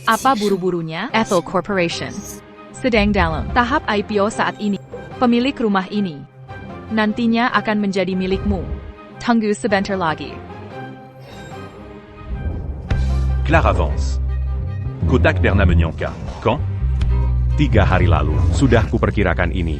Apa buru-burunya? Ethel Corporation sedang dalam tahap IPO saat ini. Pemilik rumah ini nantinya akan menjadi milikmu. Tunggu sebentar lagi. Claire avance. Kotak Berna Menyanka. Quand? 3 hari lalu, sudah kuperkirakan ini.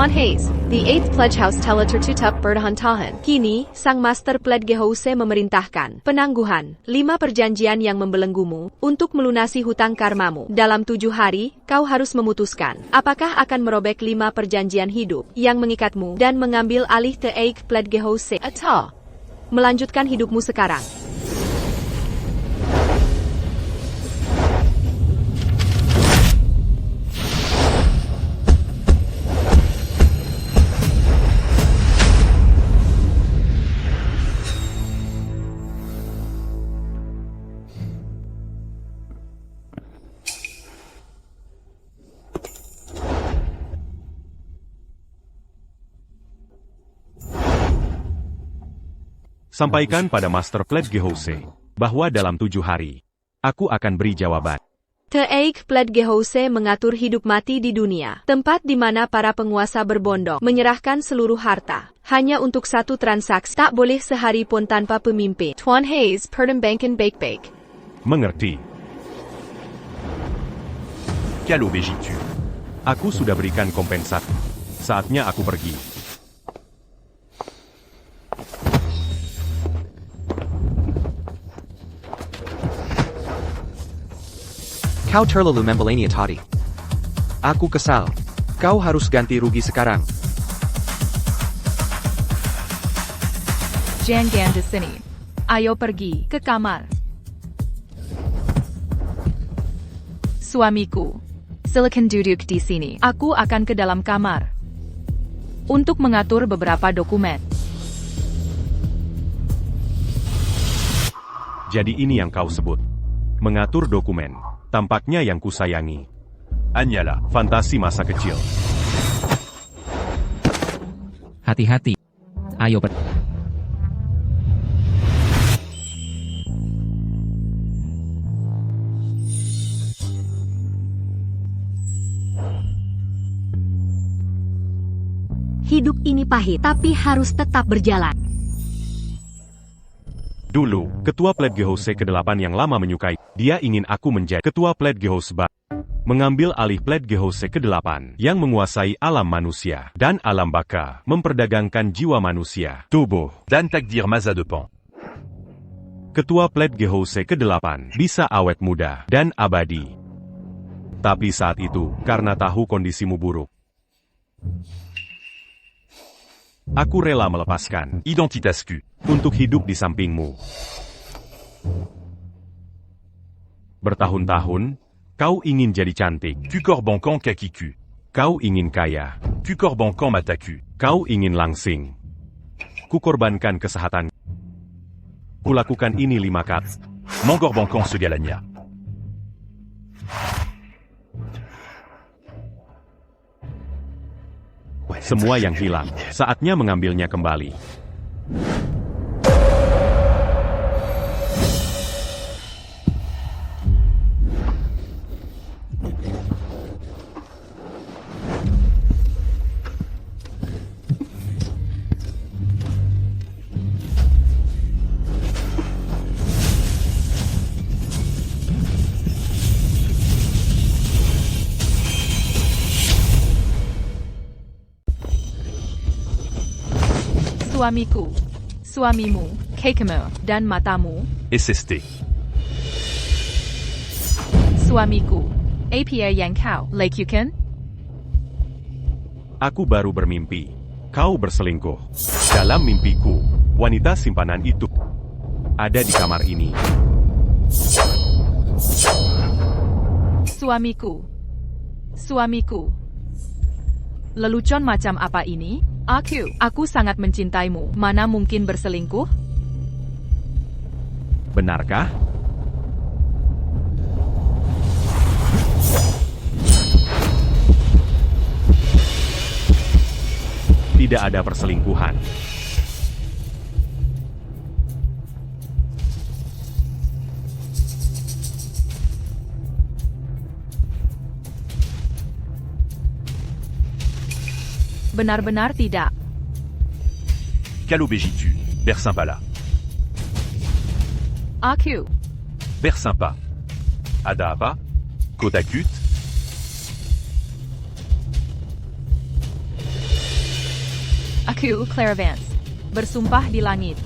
Tuan Hayes, the 8th Pledge House telah tertutup bertahan-tahan. Kini, Sang Master Pledge House memerintahkan penangguhan 5 perjanjian yang membelenggumu untuk melunasi hutang karmamu. Dalam 7 hari, kau harus memutuskan apakah akan merobek 5 perjanjian hidup yang mengikatmu dan mengambil alih The 8th Pledge House atau melanjutkan hidupmu sekarang. Sampaikan pada Master Pledge House bahwa dalam 7 hari, aku akan beri jawaban. The 8th Pledge House mengatur hidup mati di dunia, tempat di mana para penguasa berbondong menyerahkan seluruh harta hanya untuk satu transaksi, tak boleh sehari pun tanpa pemimpin. Tuan Hayes, pertembangan baik-baik. Mengerti. Quelle obégitu? Aku sudah berikan kompensasi. Saatnya aku pergi. Kau terlalu membelainya tadi. Aku kesal. Kau harus ganti rugi sekarang. Jangan di sini. Ayo pergi ke kamar. Suamiku, silakan duduk di sini. Aku akan ke dalam kamar untuk mengatur beberapa dokumen. Jadi ini yang kau sebut. Mengatur dokumen. Tampaknya yang kusayangi. Hanyalah. Fantasi masa kecil. Hati-hati. Ayo Hidup ini pahit, tapi harus tetap berjalan. Dulu, Ketua Pledge House ke-8 yang lama menyukai, dia ingin aku menjadi Ketua Pledge House baru. Mengambil alih Pledge House ke-8 yang menguasai alam manusia dan alam baka, memperdagangkan jiwa manusia, tubuh, Dan takdir Maza de Pan. Ketua Pledge House ke-8 bisa awet muda dan abadi. Tapi saat itu, karena tahu kondisimu buruk, aku rela melepaskan Identitas Q. untuk hidup di sampingmu. Bertahun-tahun, kau ingin jadi cantik. Q Corbancan Kaki Q. Kau ingin kaya. Q Corbancan Mata Q. Kau ingin langsing. Kukorbankan kesehatan. Kulakukan ini 5 kali. Mon Corbancan Segalania. Semua yang hilang, saatnya mengambilnya kembali. Suamiku, suamimu, kakimu, dan matamu. SST. Suamiku, apa yang kau lakukan? Aku baru bermimpi. Kau berselingkuh. Dalam mimpiku, wanita simpanan itu ada di kamar ini. Suamiku, Suamiku. Lelucon macam apa ini? Aku sangat mencintaimu. Mana mungkin berselingkuh? Benarkah? Tidak ada perselingkuhan. Benar-benar tidak. Calobégitu. Bersimpala. Bersimpa. Ada apa? Kotakut? Aku, Clairvance. Bersumpah di langit.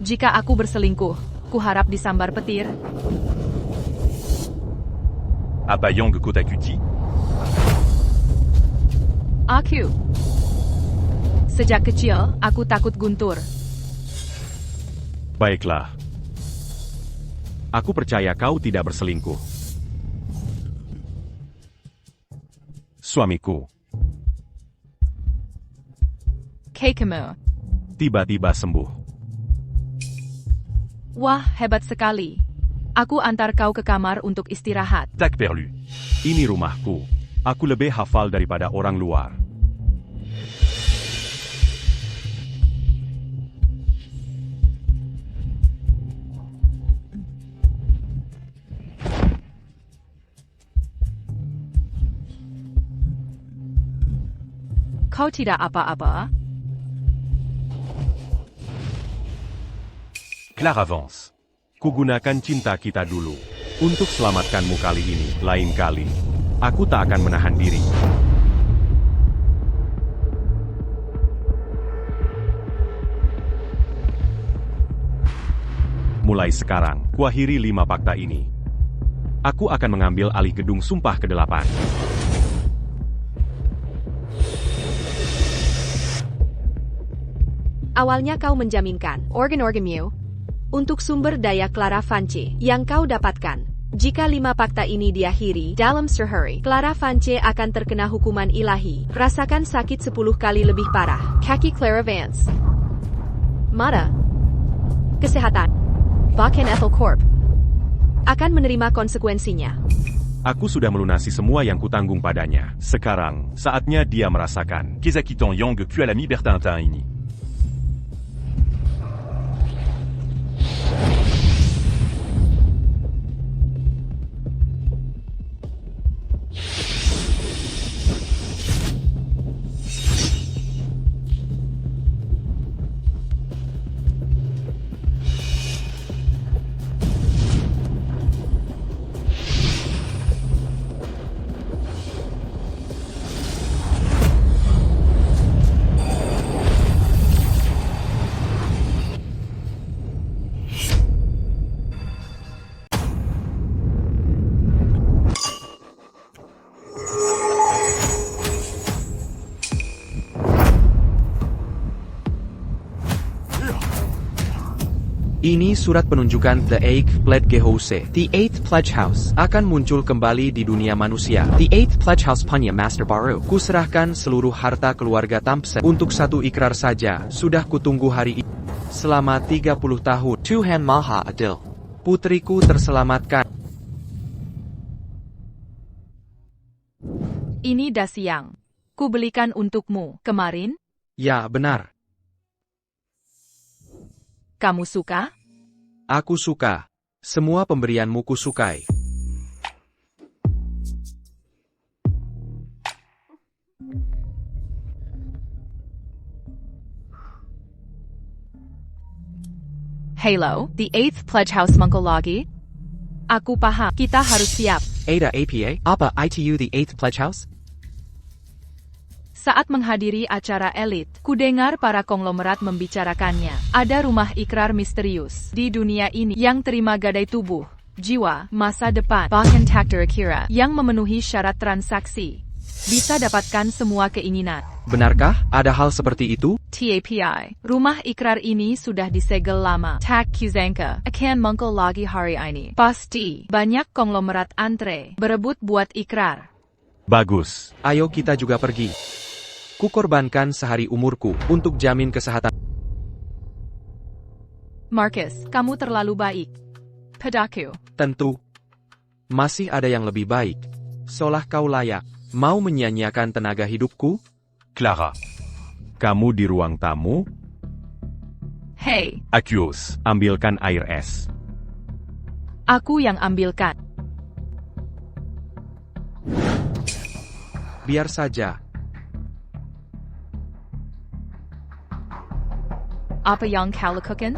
Jika aku berselingkuh, kuharap disambar petir. Abayang Kotakuti? Aku. Sejak kecil, aku takut guntur. Baiklah. Aku percaya kau tidak berselingkuh. Suamiku. Keikamu. Tiba-tiba sembuh. Wah, hebat sekali. Aku antar kau ke kamar untuk istirahat. Tac perlu. Ini rumahku. Aku lebih hafal daripada orang luar. Kau tidak apa-apa? Claravance. Kugunakan cinta kita dulu. Untuk selamatkanmu kali ini. Lain kali, aku tak akan menahan diri. Mulai sekarang, kuakhiri 5 fakta ini. Aku akan mengambil alih gedung sumpah ke-8. Awalnya kau menjaminkan organ-organmu untuk sumber daya Claravance yang kau dapatkan. Jika 5 fakta ini diakhiri dalam sehari, Claravance akan terkena hukuman ilahi. Rasakan sakit 10 kali lebih parah. Kaki Claravance. Mata. Kesehatan. Bahkan Ethel Corp akan menerima konsekuensinya. Aku sudah melunasi semua yang kutanggung padanya. Sekarang, saatnya dia merasakan. Kesakitan Yang Kualami Bertintin ini. Ini surat penunjukan The Eighth Pledge House. The Eighth Pledge House akan muncul kembali di dunia manusia. The Eighth Pledge House punya master baru. Kuserahkan seluruh harta keluarga Thompson untuk satu ikrar saja. Sudah kutunggu hari ini selama 30 tahun. Tuhan Maha Adil. Putriku terselamatkan. Ini dasi yang kubelikan untukmu kemarin. Ya, benar. Kamu suka? Aku suka. Semua pemberianmu kusukai. Halo, The Eighth Pledge House muncul lagi? Aku paham, kita harus siap. Ada APA? Apa ITU The Eighth Pledge House? Saat menghadiri acara elit, kudengar para konglomerat membicarakannya. Ada rumah ikrar misterius di dunia ini yang terima gadai tubuh, jiwa, masa depan, bahkan tak terkira yang memenuhi syarat transaksi. Bisa dapatkan semua keinginan. Benarkah ada hal seperti itu? TAPI, rumah ikrar ini sudah disegel lama. Tak kuzangka akan muncul lagi hari ini. Pasti, banyak konglomerat antre berebut buat ikrar. Bagus. Ayo kita juga pergi. Kukorbankan sehari umurku untuk jamin kesehatan. Marcus, kamu terlalu baik. Padaku. Tentu. Masih ada yang lebih baik. Seolah kau layak. Mau menyia-nyiakan tenaga hidupku? Clara. Kamu di ruang tamu? Hey, Aquos. Ambilkan air es. aku yang ambilkan. Biar saja. Apa yang kau lakukan?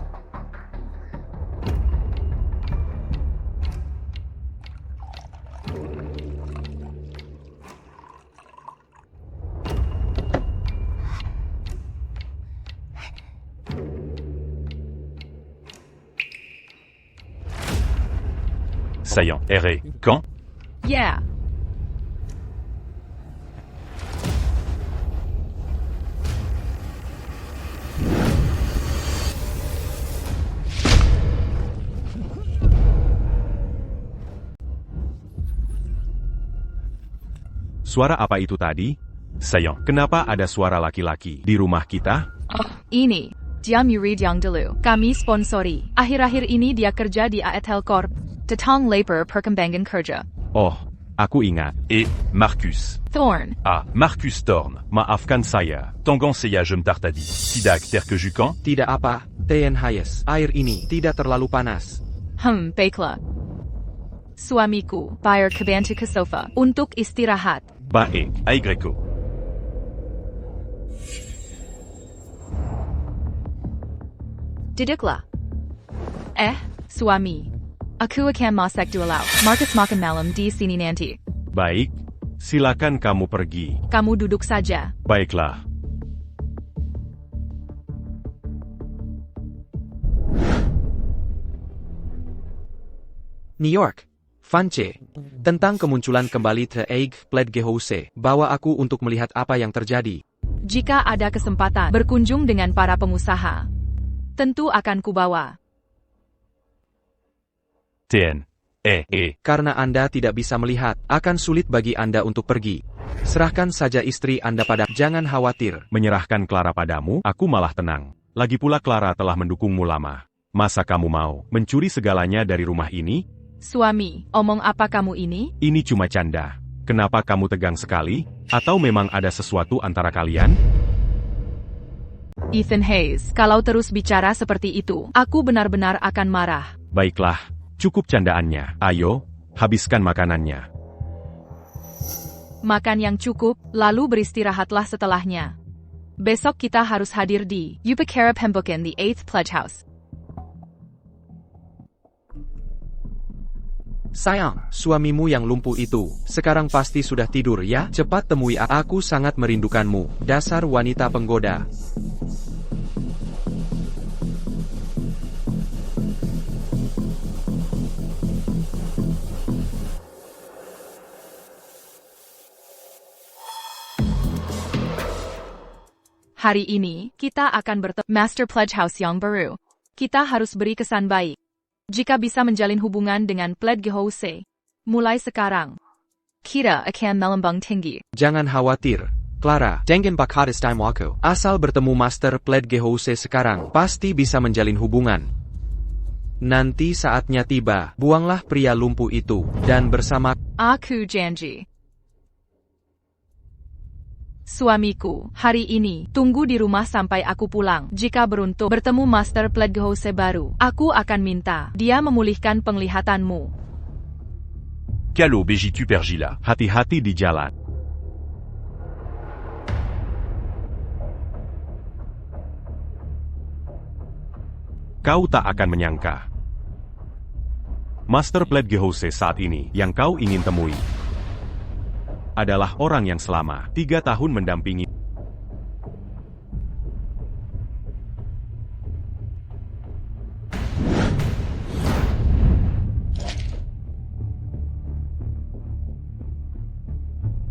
Saillant. Erré. Quand? Yeah. Suara apa itu tadi? Saillant. Kenapa ada suara laki-laki di rumah kita? Ini, dia murid yang dulu. Kami sponsori. Akhir-akhir ini dia kerja di AETEL Corp. Datang lapor perkembangan kerja. Oh, aku ingat. Et Marcus. Thorn. Ah, Marcus Thorn. Maafkan saya. Tangan Seya je m'tartadi. Sidak terkejukan. Tidak apa, Tien Hayes. Air ini tidak terlalu panas. Baiklah. Suamiku, bayar kebantu ke sofa untuk istirahat. Baik. Aigreco. Duduklah. Suami. Aku akan masak dua lauk. Marcus makan malam di sini nanti. Baik. Silakan kamu pergi. Kamu duduk saja. Baiklah. New York. Vance. Tentang kemunculan kembali The Eighth Plague Gehouse. Bawa aku untuk melihat apa yang terjadi. Jika ada kesempatan berkunjung dengan para pengusaha, tentu akan kubawa. TN. Karena Anda tidak bisa melihat, akan sulit bagi Anda untuk pergi. Serahkan saja istri Anda pada. Jangan khawatir. Menyerahkan Clara padamu, aku malah tenang. Lagi pula Clara telah mendukungmu lama. Masa kamu mau mencuri segalanya dari rumah ini? Suami, omong apa kamu ini? Ini cuma canda. Kenapa kamu tegang sekali? Atau memang ada sesuatu antara kalian? Ethan Hayes, kalau terus bicara seperti itu, aku benar-benar akan marah. Baiklah, cukup candaannya. Ayo, habiskan makanannya. Makan yang cukup, lalu beristirahatlah setelahnya. Besok kita harus hadir di Upacara Pembukaan the 8th Pledge House. Sayang, suamimu yang lumpuh itu, sekarang pasti sudah tidur ya? Cepat temui aku, sangat merindukanmu, dasar wanita penggoda. Hari ini, kita akan bertemu Master Pledge House yang baru. Kita harus beri kesan baik. Jika bisa menjalin hubungan dengan Pledge Gehouse, mulai sekarang, kita akan melambang tinggi. Jangan khawatir, Clara. Jangan bakatis time wako. Asal bertemu Master Pledge Gehouse sekarang, pasti bisa menjalin hubungan. Nanti saatnya tiba, buanglah pria lumpuh itu, dan bersama Aku janji. Suamiku, hari ini, tunggu di rumah sampai aku pulang. Jika beruntung bertemu Master Pledge Gehouse baru, aku akan minta dia memulihkan penglihatanmu. Calo begitu pergila. Hati-hati di jalan. Kau tak akan menyangka. Master Pledge Gehouse saat ini yang kau ingin temui adalah orang yang selama 3 tahun mendampingi.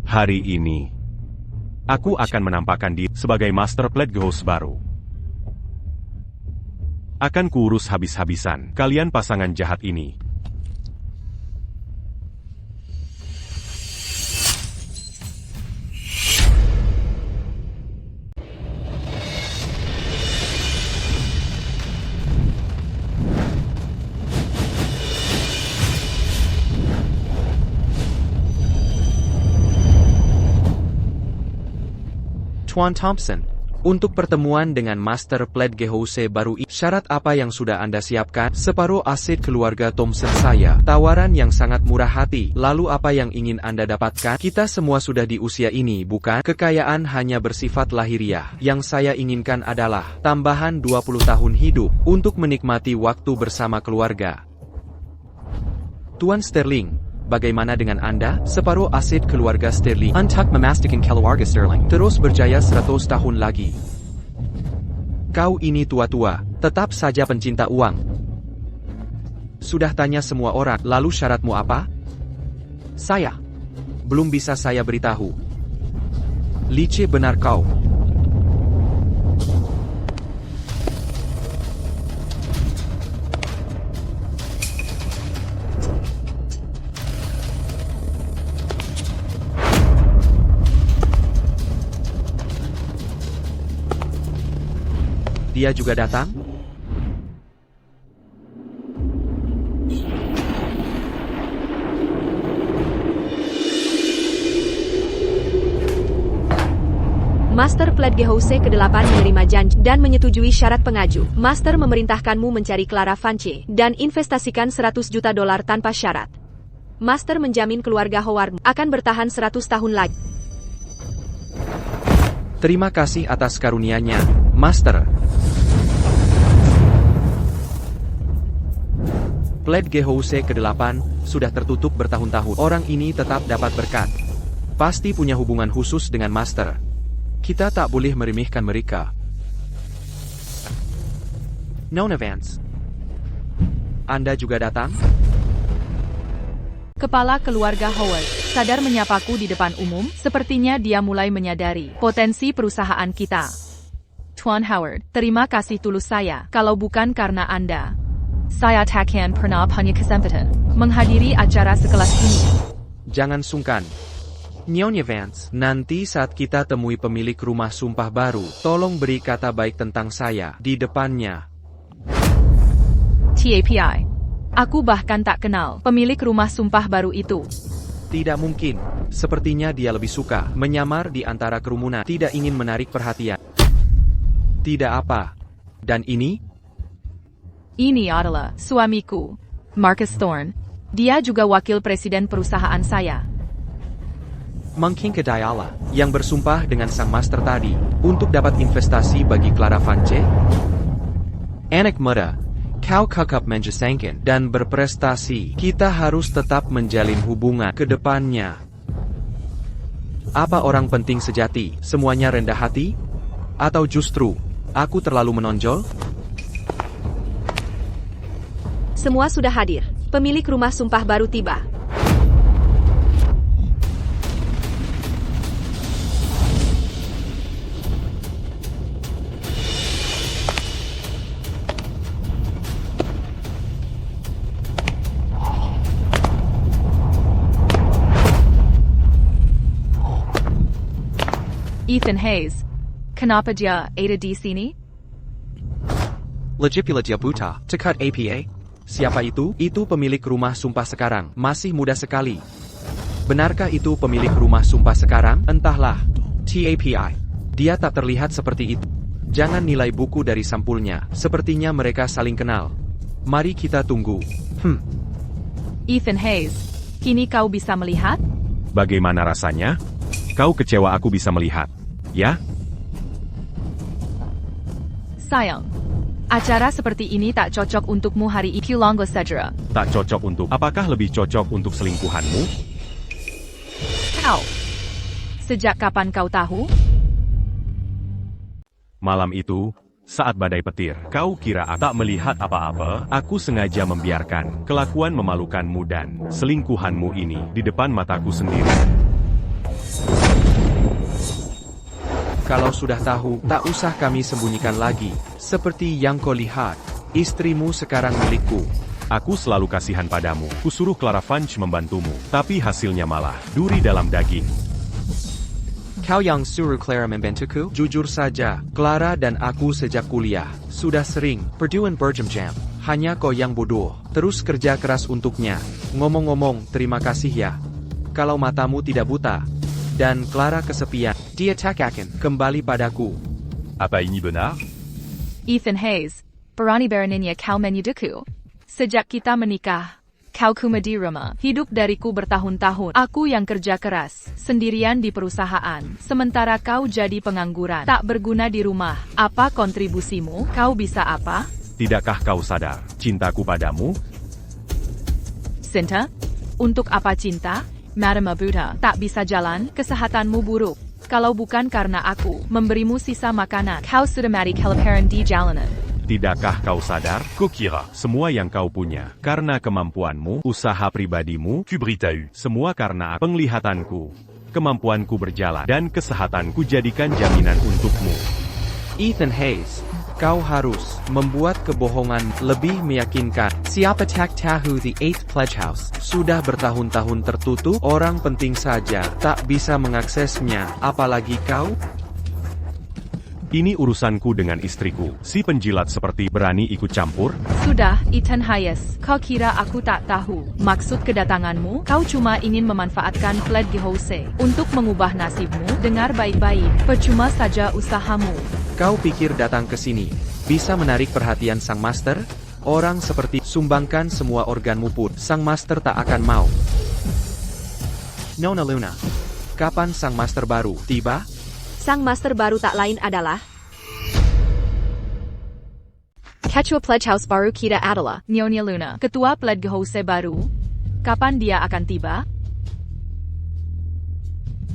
Hari ini, aku akan menampakkan diri sebagai Master Pledge Gehouse baru. Akan kuurus habis-habisan kalian pasangan jahat ini. Tuan Thompson, untuk pertemuan dengan Master Pledge House baru ini, syarat apa yang sudah Anda siapkan? Separuh aset keluarga Thompson saya. Tawaran yang sangat murah hati. Lalu apa yang ingin Anda dapatkan? Kita semua sudah di usia ini, bukan? Kekayaan hanya bersifat lahiriah. Yang saya inginkan adalah tambahan 20 tahun hidup untuk menikmati waktu bersama keluarga. Tuan Sterling, bagaimana dengan Anda? Separuh aset keluarga Sterling untuk memastikan keluarga Sterling terus berjaya 100 tahun lagi. Kau ini tua-tua, tetap saja pencinta uang. Sudah tanya semua orang, lalu syaratmu apa? Saya. Belum bisa saya beritahu. Licik benar kau. Dia juga datang? Master Pledge House ke-8 menerima janji dan menyetujui syarat pengaju. Master memerintahkanmu mencari Clara Vance dan investasikan $100 juta tanpa syarat. Master menjamin keluarga Howard akan bertahan 100 tahun lagi. Terima kasih atas karunia-Nya, Master. Pledge House ke-8 sudah tertutup bertahun-tahun. Orang ini tetap dapat berkat. Pasti punya hubungan khusus dengan Master. Kita tak boleh meremehkan mereka. Nona Vance, Anda juga datang? Kepala keluarga Howard sadar menyapaku di depan umum. Sepertinya dia mulai menyadari potensi perusahaan kita. Tuan Howard, terima kasih tulus saya. Kalau bukan karena Anda, saya takkan pernah punya kesempatan menghadiri acara sekelas ini. Jangan sungkan. Nyonya Vance, nanti saat kita temui pemilik rumah sumpah baru, tolong beri kata baik tentang saya di depannya. TAPI. Aku bahkan tak kenal pemilik rumah sumpah baru itu. Tidak mungkin. Sepertinya dia lebih suka menyamar di antara kerumunan, tidak ingin menarik perhatian. Tidak apa. Dan ini? Ini adalah suamiku, Marcus Thorne. Dia juga wakil presiden perusahaan saya. Mungkin Kedayala, yang bersumpah dengan sang master tadi, untuk dapat investasi bagi Clara Vance? Anak muda, kau kakap menjesengkan dan berprestasi. Kita harus tetap menjalin hubungan ke depannya. Apa orang penting sejati, semuanya rendah hati? Atau justru, aku terlalu menonjol? Semua sudah hadir. Pemilik rumah sumpah baru tiba. Ethan Hayes. Kenapa dia ada di sini? Legipula dia buta, tekat APA? Siapa itu? Itu pemilik rumah sumpah sekarang, masih muda sekali. Benarkah itu pemilik rumah sumpah sekarang? Entahlah. TAPI. Dia tak terlihat seperti itu. Jangan nilai buku dari sampulnya, sepertinya mereka saling kenal. Mari kita tunggu. Ethan Hayes. Kini kau bisa melihat? Bagaimana rasanya? Kau kecewa aku bisa melihat, ya? Sayang. Acara seperti ini tak cocok untukmu hari ini. Longo saja. Tak cocok untuk... Apakah lebih cocok untuk selingkuhanmu? Kau. Sejak kapan kau tahu? Malam itu, saat badai petir, kau kira aku tak melihat apa-apa? Aku sengaja membiarkan kelakuan memalukanmu dan selingkuhanmu ini di depan mataku sendiri. Kalau sudah tahu, tak usah kami sembunyikan lagi. Seperti yang kau lihat, istrimu sekarang milikku. Aku selalu kasihan padamu. Kusuruh Clara Vance membantumu, tapi hasilnya malah duri dalam daging. Kau yang suruh Clara membantuku? Jujur saja, Clara dan aku sejak kuliah sudah sering berduaan berjam-jam. Hanya kau yang bodoh, terus kerja keras untuknya. Ngomong-ngomong, terima kasih ya. Kalau matamu tidak buta, dan Clara kesepian, Dia tak akan kembali padaku. Apa ini benar? Ethan Hayes, berani beraninya kau menyudaku. Sejak kita menikah, kau cuma di rumah. Hidup dariku bertahun-tahun. Aku yang kerja keras, sendirian di perusahaan. Sementara kau jadi pengangguran, tak berguna di rumah. Apa kontribusimu? Kau bisa apa? Tidakkah kau sadar, cintaku padamu? Cinta? Untuk apa cinta? Madam Abuta, tak bisa jalan, kesehatanmu buruk. Kalau bukan karena aku memberimu sisa makanan, kau sudah mati kelaparan di jalanan. Tidakkah kau sadar, Kokira. semua yang kau punya, karena kemampuanmu, usaha pribadimu, Kubritahu. semua karena penglihatanku, kemampuanku berjalan, dan kesehatanku jadikan jaminan untukmu. Ethan Hayes, kau harus membuat kebohongan lebih meyakinkan. Siapa tak tahu The 8th Pledge House sudah bertahun-tahun tertutup, orang penting saja tak bisa mengaksesnya, apalagi kau? Ini urusanku dengan istriku. Si penjilat seperti berani ikut campur? Sudah, Ethan Hayes, kau kira aku tak tahu maksud kedatanganmu? Kau cuma ingin memanfaatkan Pledge House untuk mengubah nasibmu. Dengar baik-baik, percuma saja usahamu. Kau pikir datang ke sini bisa menarik perhatian Sang Master? Orang seperti sumbangkan semua organmu pun Sang Master tak akan mau. Nona Luna, kapan Sang Master baru tiba? Sang Master baru tak lain adalah Ketua Pledge House baru kita adalah Nyonya Luna, ketua Pledge House baru. Kapan dia akan tiba?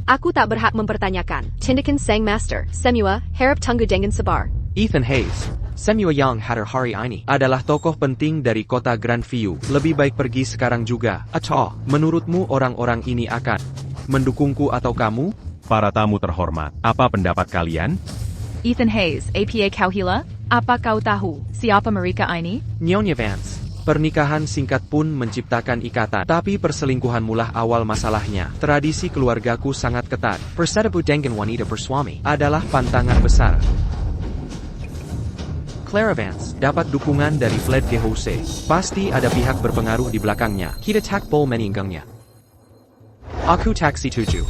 Aku tak berhak mempertanyakan. Tindakan Sang Master, semua, harap tunggu dengan sabar. Ethan Hayes, semua yang hadir hari ini adalah tokoh penting dari kota Grandview. Lebih baik pergi sekarang juga. Atau, menurutmu orang-orang ini akan mendukungku atau kamu? Para tamu terhormat, apa pendapat kalian? Ethan Hayes, APA Kauhila, apa kau tahu siapa mereka ini? Nyonya Vance, pernikahan singkat pun menciptakan ikatan, tapi perselingkuhan mulah awal masalahnya. Tradisi keluargaku sangat ketat. Persetubuh dengan wanita bersuami adalah pantangan besar. Clara Vance dapat dukungan dari Pledge House. Pasti ada pihak berpengaruh di belakangnya. Kita tak boleh meninggalnya. Aku tak setuju.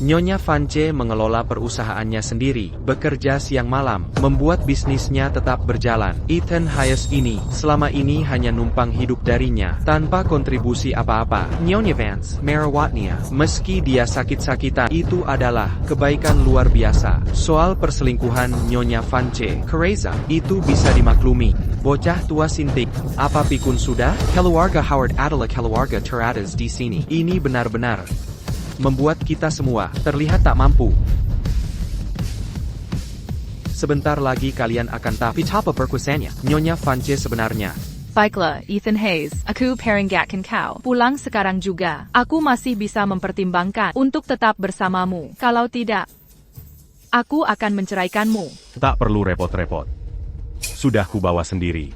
Nyonya Vance mengelola perusahaannya sendiri, bekerja siang malam, membuat bisnisnya tetap berjalan. Ethan Hayes ini, selama ini hanya numpang hidup darinya, tanpa kontribusi apa-apa. Nyonya Vance, merawatnya, meski dia sakit-sakitan, itu adalah kebaikan luar biasa. Soal perselingkuhan Nyonya Vance, Kereza, itu bisa dimaklumi. Bocah tua sintik, apa pikun sudah? Keluarga Howard adalah keluarga teratas di sini. Ini benar-benar membuat kita semua terlihat tak mampu. Sebentar lagi kalian akan tahu betapa berkuasanya Nyonya Vance sebenarnya. Baiklah, Ethan Hayes, aku peringatkan kau. Pulang sekarang juga. Aku masih bisa mempertimbangkan untuk tetap bersamamu. Kalau tidak, aku akan menceraikanmu. Tak perlu repot-repot. Sudah kubawa sendiri.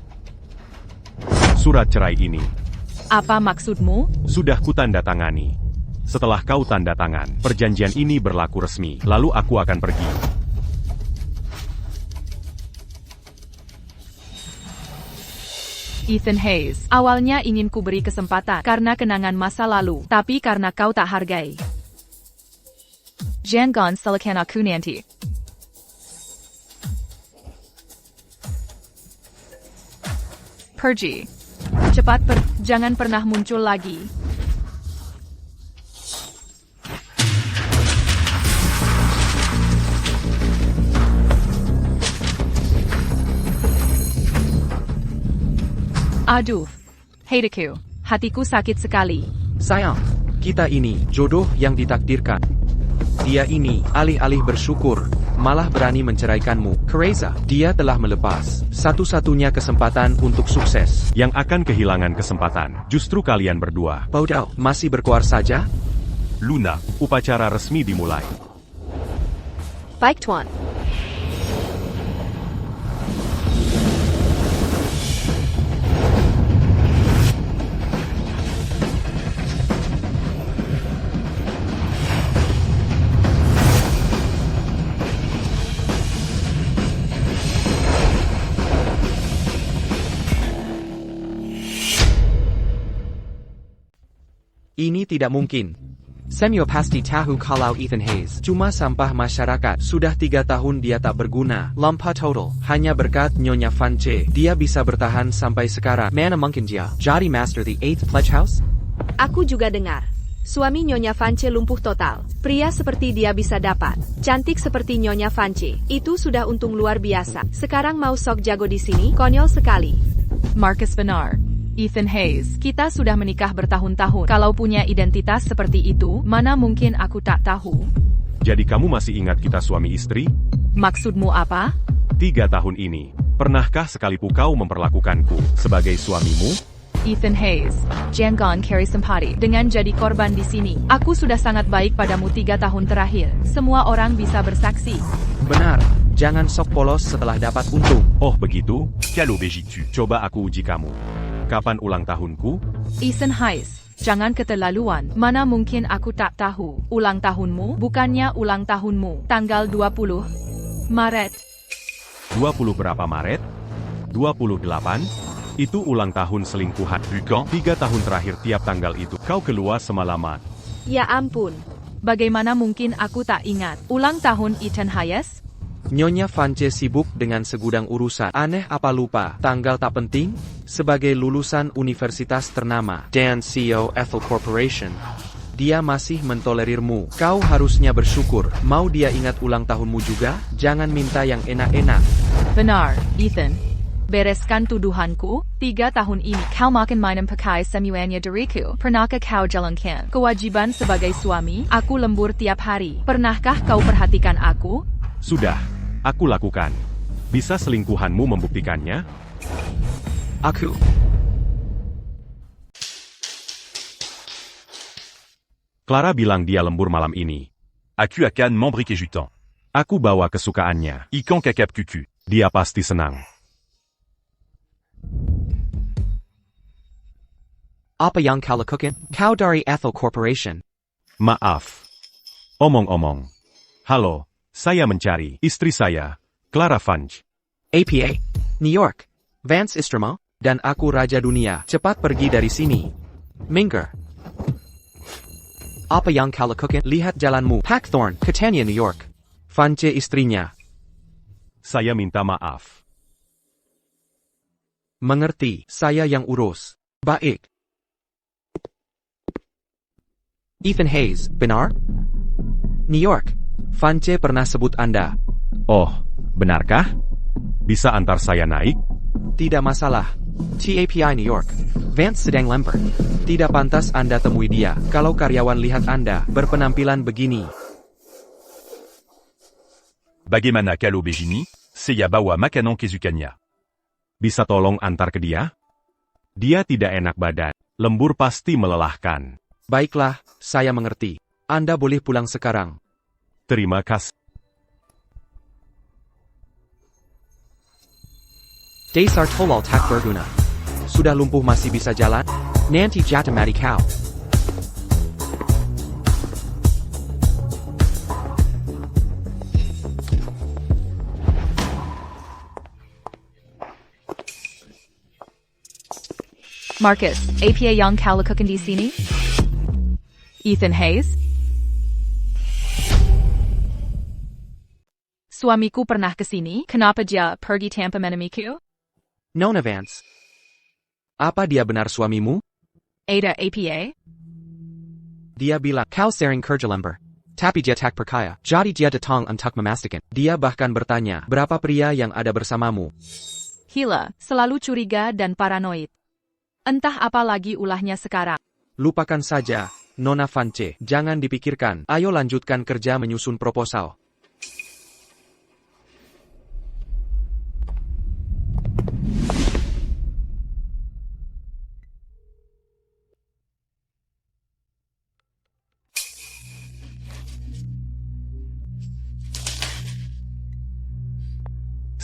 Surat cerai ini Apa maksudmu? sudah kutandatangani. Setelah kau tanda tangan, perjanjian ini berlaku resmi, lalu aku akan pergi. Ethan Hayes, awalnya ingin ku beri kesempatan karena kenangan masa lalu, tapi karena kau tak hargai. Jangan salahkan aku nanti. Pergi. Cepat jangan pernah muncul lagi. Aduh, Heideku, hatiku sakit sekali. Sayang, kita ini jodoh yang ditakdirkan. Dia ini alih-alih bersyukur, malah berani menceraikanmu. Kereza, dia telah melepas satu-satunya kesempatan untuk sukses. Yang akan kehilangan kesempatan, justru kalian berdua. Bodoh, masih berkuar saja? Luna, upacara resmi dimulai. Baik Tuan. Ini tidak mungkin. Semyo pasti tahu kalau Ethan Hayes cuma sampah masyarakat. Sudah 3 tahun dia tak berguna. Lampa total. Hanya berkat Nyonya Vance, dia bisa bertahan sampai sekarang. Mana mungkin dia jadi Master the 8th Pledge House? Aku juga dengar. Suami Nyonya Vance lumpuh total. Pria seperti dia bisa dapat. Cantik seperti Nyonya Vance. Itu sudah untung luar biasa. Sekarang mau sok jago di sini? Konyol sekali. Marcus benar. Ethan Hayes, kita sudah menikah bertahun-tahun. Kalau punya identitas seperti itu, mana mungkin aku tak tahu? Jadi kamu masih ingat kita suami istri? Maksudmu apa? 3 tahun ini. Pernahkah sekalipun kau memperlakukanku sebagai suamimu? Ethan Hayes, jangan carry simpati dengan jadi korban di sini. Aku sudah sangat baik padamu 3 tahun terakhir. Semua orang bisa bersaksi. Benar. Jangan sok polos setelah dapat untung. Oh begitu? Quelle obéis-tu? Coba aku uji kamu. Kapan ulang tahunku? Ethan Hayes, jangan keterlaluan. Mana mungkin aku tak tahu. Ulang tahunmu, bukannya ulang tahunmu. Tanggal 20 Maret. 20 berapa Maret? 28? Itu ulang tahun selingkuhan. Bukan? 3 tahun terakhir tiap tanggal itu kau keluar semalaman. Ya ampun. Bagaimana mungkin aku tak ingat? Ulang tahun Ethan Hayes? Nyonya Vance sibuk dengan segudang urusan. Aneh apa lupa, tanggal tak penting? Sebagai lulusan universitas ternama dan CEO Ethel Corporation, dia masih mentolerirmu. Kau harusnya bersyukur. Mau dia ingat ulang tahunmu juga? Jangan minta yang enak-enak. Benar, Ethan. Bereskan tuduhanku. 3 tahun ini kau makin main pakai semuanya diriku. Pernahkah kau jalankan kewajiban sebagai suami? Aku lembur tiap hari. Pernahkah kau perhatikan aku? Sudah, aku lakukan. Bisa selingkuhanmu membuktikannya? Aku. Clara bilang dia lembur malam ini. Aku akan memberi kejutan. Aku bawa kesukaannya. Ikan kakap kuku. Dia pasti senang. Apa yang kau lakukan? Kau dari Ethel Corporation. Maaf. Omong-omong. Halo, saya mencari istri saya, Clara Vance. APA. New York. Vance Istramo. Dan aku Raja Dunia. Cepat pergi dari sini. Minggir. Apa yang kau lakukan? Lihat jalanmu. Packthorn, Catania, New York. Vance istrinya. Saya minta maaf. Mengerti, saya yang urus. Baik. Ethan Hayes, benar? New York. Vance pernah sebut Anda. Oh, benarkah? Bisa antar saya naik? Tidak masalah. TAPI New York. Vance sedang lembur. Tidak pantas Anda temui dia kalau karyawan lihat Anda berpenampilan begini. Bagaimana kalau begini? Saya bawa makanan kesukaannya. Bisa tolong antar ke dia? Dia tidak enak badan. Lembur pasti melelahkan. Baiklah, saya mengerti. Anda boleh pulang sekarang. Terima kasih. Dasar tolol tak berguna. Sudah lumpuh masih bisa jalan? Nanti jatuh mati kau. Marcus, APA yang kau lakukan di sini? Ethan Hayes? Suamiku pernah ke sini, kenapa dia pergi tanpa menemuiku? Nona Vance. Apa dia benar suamimu? Ada APA? Dia bilang, kau sering kerja lembur. Tapi dia tak percaya. Jadi dia datang untuk memastikan. Dia bahkan bertanya, berapa pria yang ada bersamamu? Gila, selalu curiga dan paranoid. Entah apa lagi ulahnya sekarang. Lupakan saja, Nona Vance. Jangan dipikirkan. Ayo lanjutkan kerja menyusun proposal.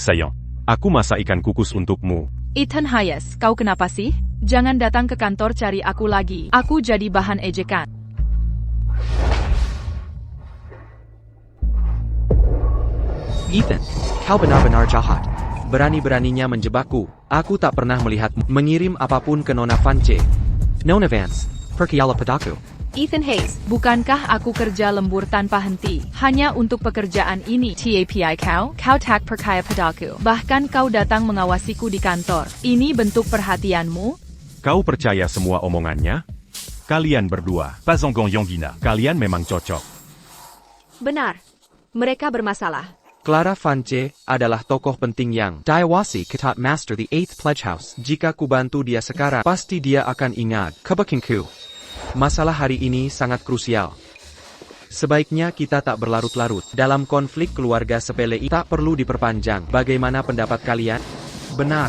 Sayang, aku masak ikan kukus untukmu. Ethan Hayes, kau kenapa sih? Jangan datang ke kantor cari aku lagi. Aku jadi bahan ejekan. Ethan, kau benar-benar jahat. Berani-beraninya menjebakku. Aku tak pernah melihatmu mengirim apapun ke Nona Vance. Nona Vance, percayalah padaku. Ethan Hayes. Bukankah aku kerja lembur tanpa henti? Hanya untuk pekerjaan ini. TAPI kau tak percaya padaku. Bahkan kau datang mengawasiku di kantor. Ini bentuk perhatianmu? Kau percaya semua omongannya? Kalian berdua, Pas Angan Yangina. kalian memang cocok. Benar. Mereka bermasalah. Clara Vance adalah tokoh penting yang Diawasi Ketat Master the 8th Pledge House. Jika ku bantu dia sekarang, pasti dia akan ingat kebakinku. Masalah hari ini sangat krusial. Sebaiknya kita tak berlarut-larut. Dalam konflik keluarga sepele ini tak perlu diperpanjang. Bagaimana pendapat kalian? Benar.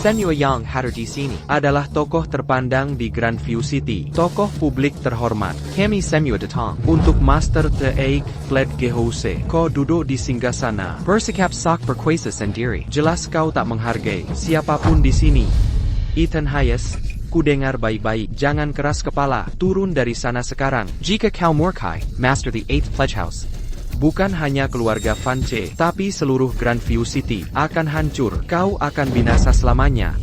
Samuel Yang hadir di sini adalah tokoh terpandang di Grandview City. Tokoh publik terhormat. Kami Samuel datang untuk Master The Egg Pledge House. Kau duduk di singgasana. Bersikap sak berkuasa sendiri. Jelas kau tak menghargai siapapun di sini. Ethan Hayes, ku dengar baik-baik. Jangan keras kepala. Turun dari sana sekarang. Jika kau murkai, Master the 8th Pledge House. Bukan hanya keluarga Vance, tapi seluruh Grandview City akan hancur. Kau akan binasa selamanya.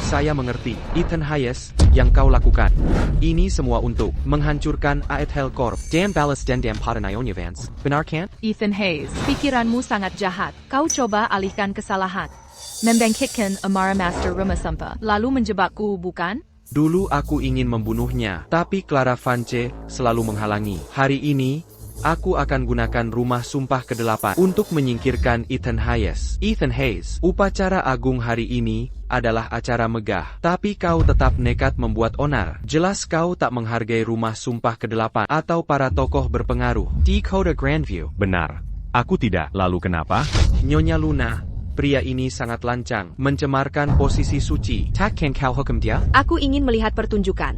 Saya mengerti, Ethan Hayes, yang kau lakukan. Ini semua untuk menghancurkan Aethel Corp. Dan balas dendam pada Nyonya Vance. Benar kan? Ethan Hayes, pikiranmu sangat jahat. Kau coba alihkan kesalahan. Membangkitkan amarah Master Rumah Sampa, lalu menjebakku, bukan? Dulu aku ingin membunuhnya, tapi Clara Vance selalu menghalangi. Hari ini, aku akan gunakan rumah sumpah ke-8 untuk menyingkirkan Ethan Hayes. Ethan Hayes, upacara agung hari ini adalah acara megah, tapi kau tetap nekat membuat onar. Jelas kau tak menghargai rumah sumpah ke-8 atau para tokoh berpengaruh di Kota Grandview. Benar. Aku tidak. Lalu kenapa? Nyonya Luna, pria ini sangat lancang, mencemarkan posisi suci. Takkan kau hukum dia? Aku ingin melihat pertunjukan.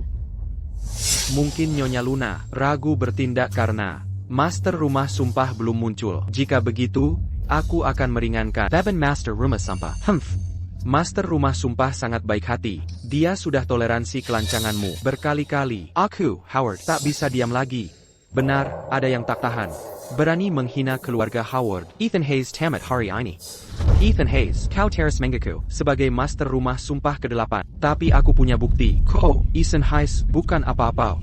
Mungkin Nyonya Luna ragu bertindak karena Master Rumah Sumpah belum muncul. Jika begitu, aku akan meringankan beban Master Rumah Sumpah. Master Rumah Sumpah sangat baik hati. Dia sudah toleransi kelancanganmu berkali-kali. Aku, Howard, tak bisa diam lagi. Benar, ada yang tak tahan. Berani menghina keluarga Howard. Ethan Hayes tamat hari ini. Ethan Hayes, kau teras mengaku sebagai Master Rumah Sumpah ke-8. Tapi aku punya bukti. Kau, Ethan Hayes, bukan apa-apa.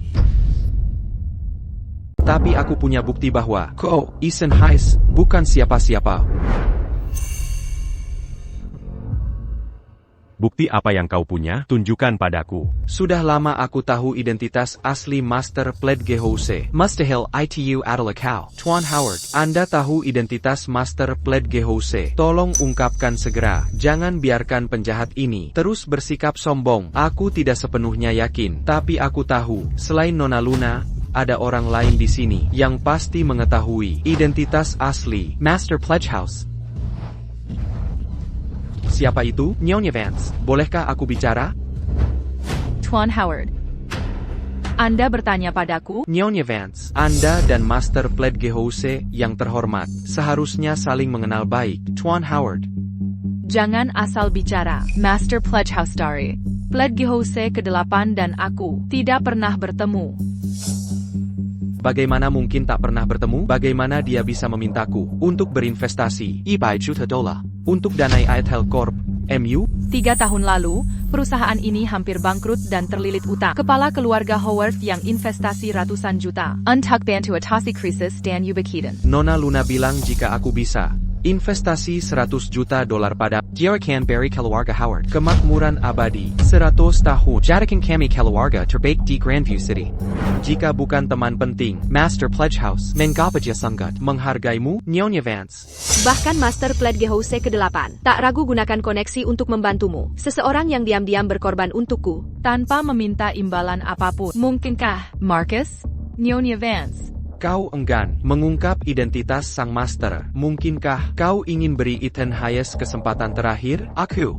Tapi aku punya bukti bahwa kau, Ethan Hayes, bukan siapa-siapa. Bukti apa yang kau punya? Tunjukkan padaku. Sudah lama aku tahu identitas asli Master Pledge House. Mustahil itu adalah kau, Tuan Howard. Anda tahu identitas Master Pledge House. Tolong ungkapkan segera. Jangan biarkan penjahat ini terus bersikap sombong. Aku tidak sepenuhnya yakin, tapi aku tahu, selain Nona Luna, ada orang lain di sini yang pasti mengetahui identitas asli Master Pledge House. Siapa itu? Nyonya Vance, bolehkah aku bicara? Tuan Howard. Anda bertanya padaku? Nyonya Vance, Anda dan Master Pledge House yang terhormat seharusnya saling mengenal baik. Tuan Howard. Jangan asal bicara. Master Pledge House dari Pledge House ke-8 dan aku tidak pernah bertemu. Bagaimana mungkin tak pernah bertemu? Bagaimana dia bisa memintaku untuk berinvestasi $1 juta untuk danai Aethel Corp, MU? 3 tahun lalu, perusahaan ini hampir bangkrut dan terlilit utang. Kepala keluarga Howard yang investasi ratusan juta. Untuk bantu atasi krisis dan ubiquitan. Nona Luna bilang jika aku bisa investasi $100 juta pada Jarakan Berry keluarga Howard. Kemakmuran abadi 100 tahun. Jadikan kami keluarga terbaik di Grandview City. Jika bukan teman penting, Master Pledge House, mengapa dia sangat menghargaimu, Nyonya Vance? Bahkan Master Pledge House ke-8 tak ragu gunakan koneksi untuk membantumu. Seseorang yang diam-diam berkorban untukku tanpa meminta imbalan apapun. Mungkinkah, Marcus? Nyonya Vance. Kau enggan mengungkap identitas sang master. Mungkinkah kau ingin beri Ethan Hayes kesempatan terakhir? Aku.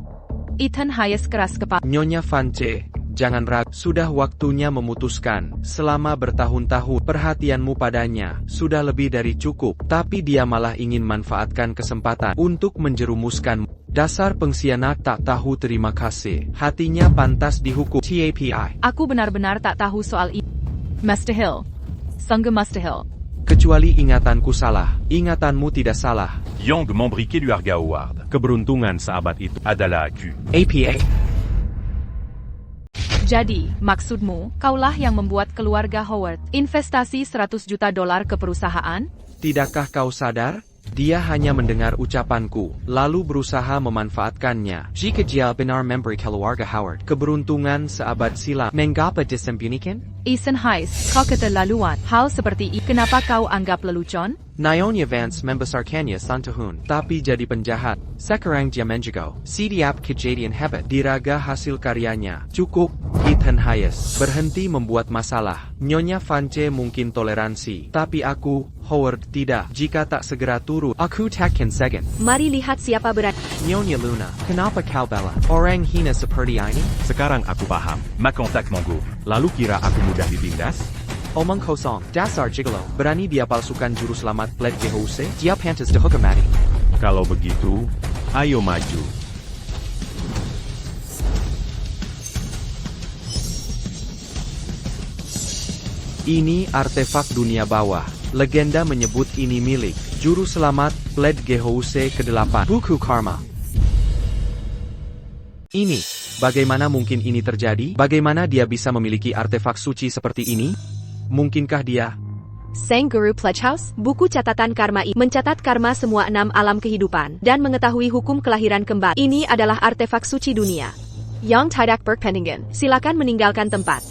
Ethan Hayes keras kepala. Nyonya Vance, jangan ragu. Sudah waktunya memutuskan. Selama bertahun-tahun, perhatianmu padanya sudah lebih dari cukup. Tapi dia malah ingin manfaatkan kesempatan untuk menjerumuskan. Dasar pengkhianat tak tahu terima kasih. Hatinya pantas dihukum. TAPI. Aku benar-benar tak tahu soal ini. Mustahil. Sungguh mustahil. Kecuali ingatanku salah. Ingatanmu tidak salah. Yang membriqué du Harga Howard. Keberuntungan sahabat itu Adala Q. APA. Jadi, maksudmu, kaulah yang membuat keluarga Howard investasi $100 juta ke perusahaan? Tidakkah kau sadar? Dia hanya mendengar ucapanku, lalu berusaha memanfaatkannya. Jika dia benar memberi keluarga Howard keberuntungan seabad silam, mengapa disembunyikan? Ethan Heiss, kau keterlaluan. Hal seperti ini, kenapa kau anggap lelucon? Nyonya Vance membesarkannya santahun, tapi jadi penjahat. Sekarang dia menjago. Setiap kejadian hebat diraga hasil karyanya. Cukup, Ethan Heiss. Berhenti membuat masalah. Nyonya Vance mungkin toleransi, tapi aku, Howard, tidak. Jika tak segera turun, aku takkan segan. Mari lihat siapa berani. Nyonya Luna, kenapa kau bela orang hina seperti ini? Sekarang aku paham. Makontak Mongo. Lalu kira aku mudah ditindas? Omong kosong, dasar gigolo. Berani dia palsukan juru selamat Bled Gehose? Dia pantas dihukum mati. Kalau begitu, ayo maju. Ini artefak dunia bawah. Legenda menyebut ini milik juru selamat Bled Gehose ke-8. Buku Karma. Ini, bagaimana mungkin ini terjadi? Bagaimana dia bisa memiliki artefak suci seperti ini? Mungkinkah dia? Sang Guru Pledge House, buku catatan karma ini mencatat karma semua 6 alam kehidupan dan mengetahui hukum kelahiran kembali. Ini adalah artefak suci dunia. Yang Tidak Berpenningen, silakan meninggalkan tempat.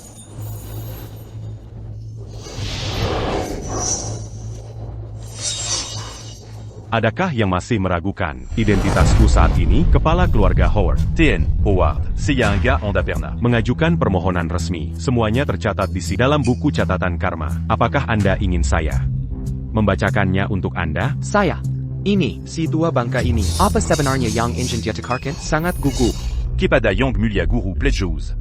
Adakah yang masih meragukan identitasku saat ini? Kepala keluarga Howard TN, Howard, c'est y a un gars en Daperna. mengajukan permohonan resmi. Semuanya tercatat di sini dalam buku catatan karma. Apakah Anda ingin saya membacakannya untuk Anda? Saya. Ini, si tua bangka ini. Apa sebenarnya yang ingin dia tekarkan? Sangat gugup. Kepada Yang Mulia Guru Pledgeuse.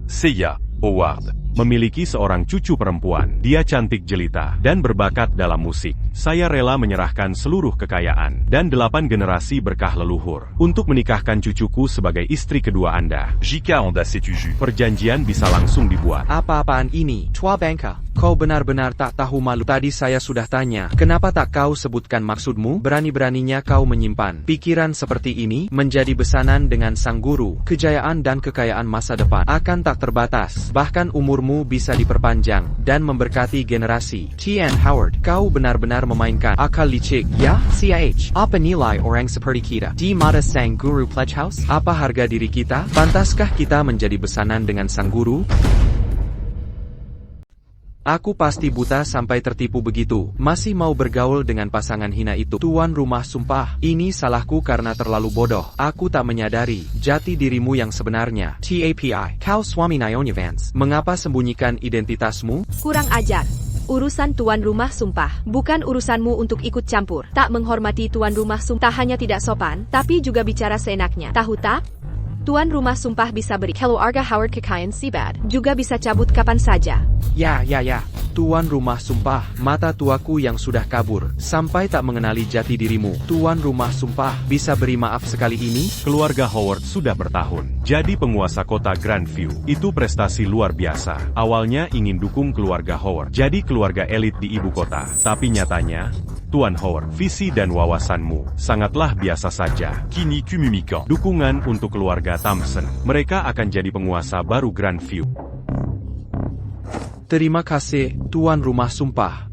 Seiya, Howard. Memiliki seorang cucu perempuan. Dia cantik jelita dan berbakat dalam musik. Saya rela menyerahkan seluruh kekayaan dan 8 generasi berkah leluhur untuk menikahkan cucuku sebagai istri kedua Anda. Jika Onda Setuju. Perjanjian bisa langsung dibuat. Apa-apaan ini, tua bangka? Kau benar-benar tak tahu malu. Tadi saya sudah tanya, kenapa tak kau sebutkan maksudmu? Berani-beraninya kau menyimpan pikiran seperti ini, menjadi besanan dengan sang guru. Kejayaan dan kekayaan masa depan akan tak terbatas. Bahkan umurmu bisa diperpanjang dan memberkati generasi. T.N. Howard, kau benar-benar memainkan akal licik, ya? CH, apa nilai orang seperti kita di mata sang guru Pledge House? Apa harga diri kita? Pantaskah kita menjadi besanan dengan sang guru? Aku pasti buta sampai tertipu begitu. Masih mau bergaul dengan pasangan hina itu. Tuan rumah sumpah, ini salahku karena terlalu bodoh. Aku tak menyadari jati dirimu yang sebenarnya. TAPI, kau suami Nyonya Vance. Mengapa sembunyikan identitasmu? Kurang ajar. Urusan tuan rumah sumpah, bukan urusanmu untuk ikut campur. Tak menghormati tuan rumah sumpah hanya tidak sopan, tapi juga bicara seenaknya. Tahu tak? Tuan rumah sumpah bisa beri keluarga Howard kekayaan sibad, juga bisa cabut kapan saja. Ya. Tuan rumah sumpah, mata tuaku yang sudah kabur, sampai tak mengenali jati dirimu. Tuan rumah sumpah, bisa beri maaf sekali ini? Keluarga Howard sudah bertahun jadi penguasa kota Grandview. Itu prestasi luar biasa. Awalnya ingin dukung keluarga Howard jadi keluarga elit di ibu kota. Tapi nyatanya, Tuan Howard, visi dan wawasanmu sangatlah biasa saja. Kini Kumumikan. Dukungan untuk keluarga Thompson. Mereka akan jadi penguasa baru Grandview. Terima kasih, Tuan rumah sumpah.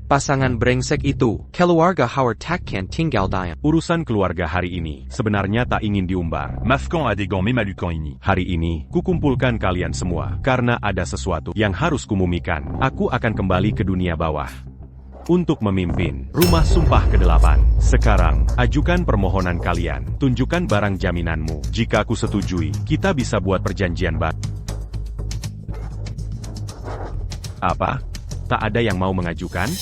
Pasangan brengsek itu, keluarga Howard takkan tinggal diam. Urusan keluarga hari ini sebenarnya tak ingin diumbar. Mafkan Adegan Memalukan ini. Hari ini, kukumpulkan kalian semua karena ada sesuatu yang harus kumumikan. Aku akan kembali ke dunia bawah untuk memimpin rumah sumpah ke-8. Sekarang, ajukan permohonan kalian. Tunjukkan barang jaminanmu. Jika aku setujui, kita bisa buat perjanjian baru. Apa? Tak ada yang mau mengajukan?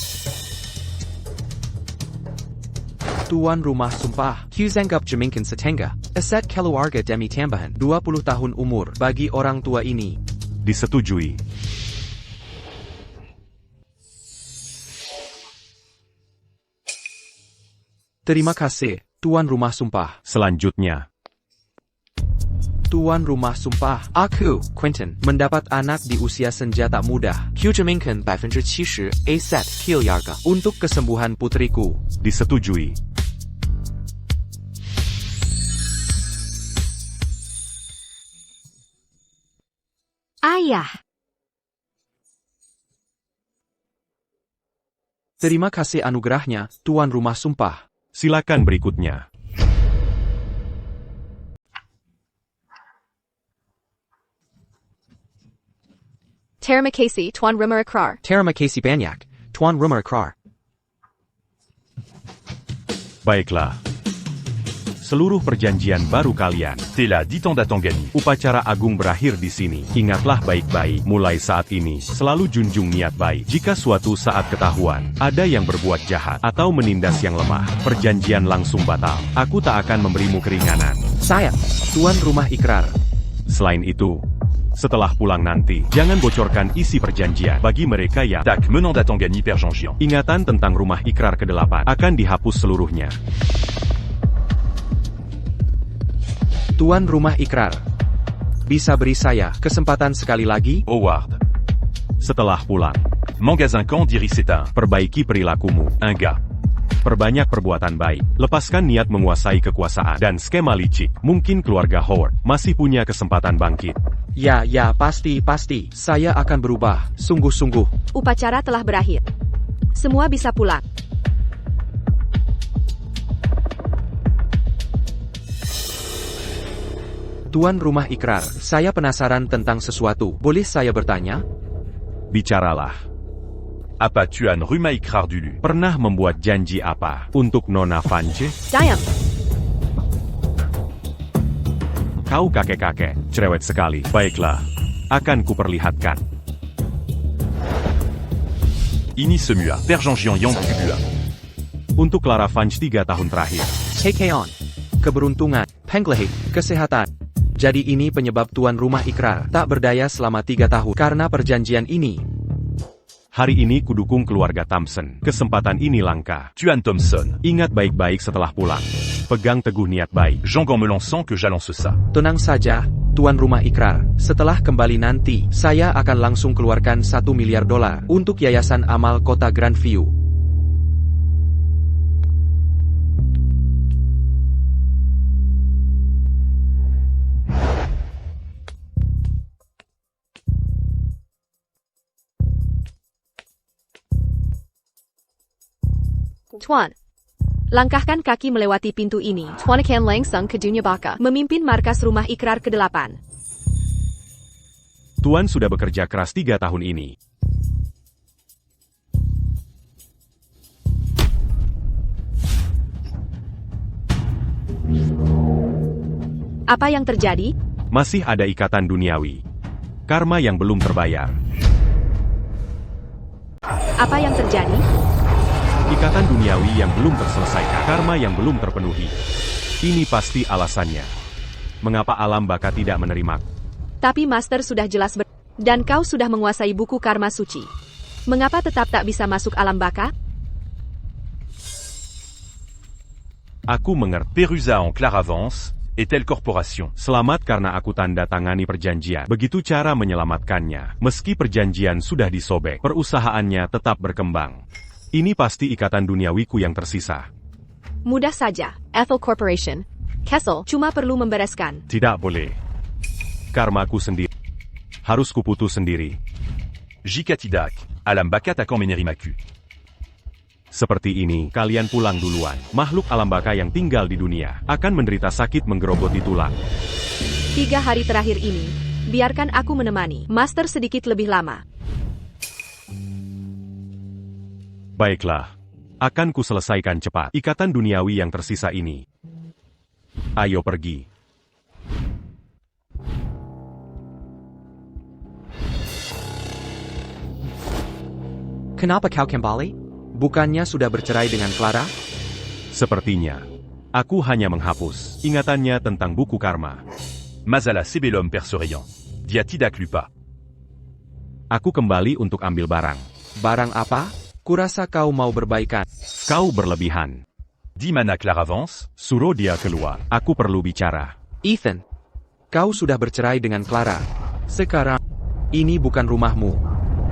Tuan rumah sumpah, Huzanggap Jamingkan Setengah, aset keluarga demi tambahan 20 tahun umur bagi orang tua ini. Disetujui. Terima kasih, Tuan rumah sumpah. Selanjutnya, Tuan rumah sumpah, aku, Quentin, mendapat anak di usia senja tak muda. Hujamingkan 70% aset keluarga untuk kesembuhan putriku. disetujui. Ayah, Terima kasih anugerahnya, Tuan Rumah Sumpah. Silakan berikutnya. Terima kasih, Tuan Rumah Ikrar. Terima kasih banyak, Tuan Rumah Ikrar. Baiklah. Seluruh perjanjian baru kalian. T'es là, 10 ans d'Atangani. Upacara agung berakhir di sini. Ingatlah baik-baik, mulai saat ini, selalu junjung niat baik. Jika suatu saat ketahuan, ada yang berbuat jahat, atau menindas yang lemah, perjanjian langsung batal. Aku tak akan memberimu keringanan. Saya, Tuan Rumah Ikrar. Selain itu, setelah pulang nanti, jangan bocorkan isi perjanjian bagi mereka yang Tac, menant d'Atangani, Père Jean-Gian. ingatan tentang rumah ikrar ke-8 akan dihapus seluruhnya. Tuan Rumah Ikrar. Bisa beri saya kesempatan sekali lagi? Howard. Setelah pulang, Magasin Camp d'Iris Étain. perbaiki perilakumu. Un gars. Perbanyak perbuatan baik. Lepaskan niat menguasai kekuasaan dan skema licik. Mungkin keluarga Howard masih punya kesempatan bangkit. Ya, pasti. Saya akan berubah, sungguh-sungguh. Upacara telah berakhir. Semua bisa pulang. Tuan Rumah Ikrar, saya penasaran tentang sesuatu. Boleh saya bertanya? Bicaralah. Apa Tuan Rumah Ikrar dulu? Pernah membuat janji apa untuk Nona Vance? Diam. Kau kakek-kakek, cerewet sekali. Baiklah, akan kuperlihatkan. Ini semua, Père Jean-Gian Yang Kubua. Untuk Clara Vance 3 tahun terakhir. Kekeon. Keberuntungan. Penglehi. Kesehatan. Jadi ini penyebab Tuan Rumah Ikrar tak berdaya selama 3 tahun karena perjanjian ini. Hari ini kudukung keluarga Thompson. Kesempatan ini langka. Tuan Thompson. Ingat baik-baik setelah pulang. Pegang teguh niat baik. Jean-Gan me lançant que j'allance ça. Tenang saja, Tuan Rumah Ikrar. Setelah kembali nanti, saya akan langsung keluarkan $1 miliar untuk Yayasan Amal Kota Grandview. Tuan. Langkahkan kaki melewati pintu ini. Tuan akan langsung ke dunia baka. Memimpin markas Rumah Ikrar ke-8. Tuan sudah bekerja keras 3 tahun ini. Apa yang terjadi? Masih ada ikatan duniawi. Karma yang belum terbayar. Apa yang terjadi? Ikatan duniawi yang belum terselesaikan. Karma yang belum terpenuhi. Ini pasti alasannya. Mengapa alam baka tidak menerima? Tapi Master sudah jelas dan kau sudah menguasai buku karma suci. Mengapa tetap tak bisa masuk alam baka? Aku mengerti. Perusa en Claravance, est-elle corporation? Selamat karena aku tanda tangani perjanjian. Begitu cara menyelamatkannya. Meski perjanjian sudah disobek, perusahaannya tetap berkembang. Ini pasti ikatan duniawiku yang tersisa. Mudah saja. Ethel Corporation. Kessel cuma perlu membereskan. Tidak boleh. Karmaku sendiri. Harus kuputus sendiri. Jikatidak, alam baka takkan menerimaku. Seperti ini, kalian pulang duluan. Makhluk alam baka yang tinggal di dunia akan menderita sakit menggerogoti tulang. 3 hari terakhir ini, biarkan aku menemani Master sedikit lebih lama. Baiklah. Akan kuselesaikan cepat ikatan duniawi yang tersisa ini. Ayo pergi. Kenapa kau kembali? Bukannya sudah bercerai dengan Clara? Sepertinya. Aku hanya menghapus ingatannya tentang buku karma. Mazala Sebelum Père Souriant. Dia tidak lupa. Aku kembali untuk ambil barang. Barang apa? Kurasa kau mau berbaikan. Kau berlebihan. Dimana Claravance? Suruh dia keluar. Aku perlu bicara. Ethan, kau sudah bercerai dengan Clara. Sekarang, ini bukan rumahmu.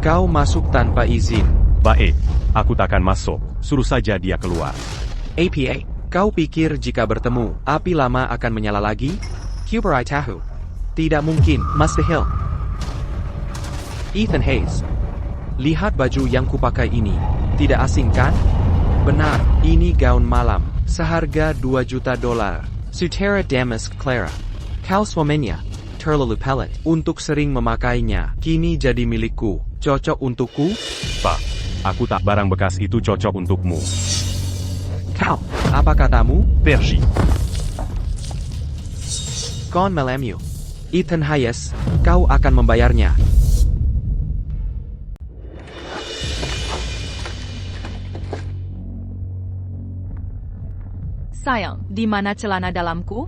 Kau masuk tanpa izin. Baik, aku takkan masuk. Suruh saja dia keluar. APA, kau pikir jika bertemu, api lama akan menyala lagi? Kuberai tahu. Tidak mungkin, mustahil. Ethan Hayes. Lihat baju yang kupakai ini. Tidak asing kan? Benar, ini gaun malam. Seharga $2 juta. Sutera Damask Clara. Kau suaminya. Terlalu pelit. Untuk sering memakainya. Kini jadi milikku. Cocok untukku? Pak, aku tak barang bekas itu cocok untukmu. Kau, apa katamu? Pergy. Kon Melemu. Ethan Hayes, kau akan membayarnya. Sayang, di mana celana dalamku?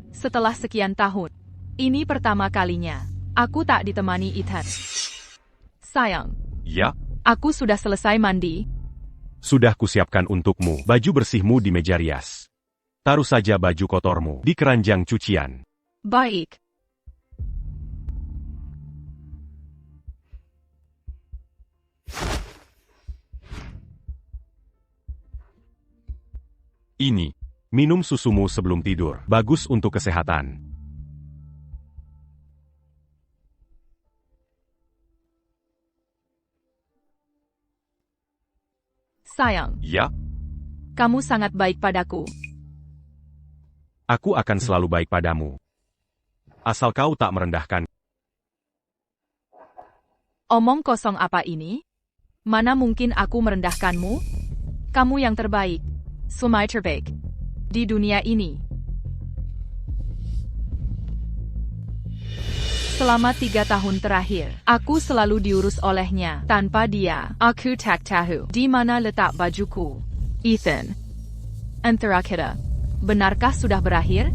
Setelah sekian tahun, ini pertama kalinya, aku tak ditemani Ethan. Sayang, Ya, aku sudah selesai mandi. Sudah kusiapkan untukmu baju bersihmu di meja rias. Taruh saja baju kotormu di keranjang cucian. Baik. ini. Minum susumu sebelum tidur. Bagus untuk kesehatan. Sayang, Ya, kamu sangat baik padaku. Aku akan selalu baik padamu. Asal kau tak merendahkan. Omong kosong apa ini? Mana mungkin aku merendahkanmu? Kamu yang terbaik. Sumai terbaik. Di dunia ini. Selama 3 tahun terakhir, aku selalu diurus olehnya. Tanpa dia, aku tak tahu di mana letak bajuku. Ethan. Antara kita, benarkah sudah berakhir?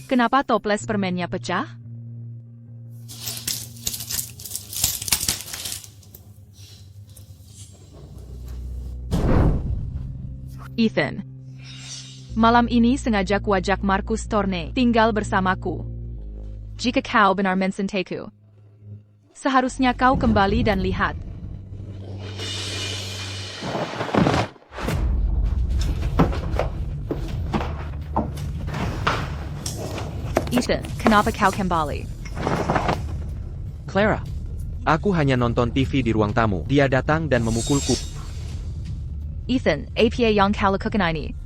Kenapa toples permennya pecah? Ethan. Malam ini sengaja kuajak Marcus Torne tinggal bersamaku. Jika kau benar mencintai-ku, seharusnya kau kembali dan lihat. Ethan, kenapa kau kembali? Clara. Aku hanya nonton TV di ruang tamu. Dia datang dan memukulku. Ethan, apa yang kau lakukan ini?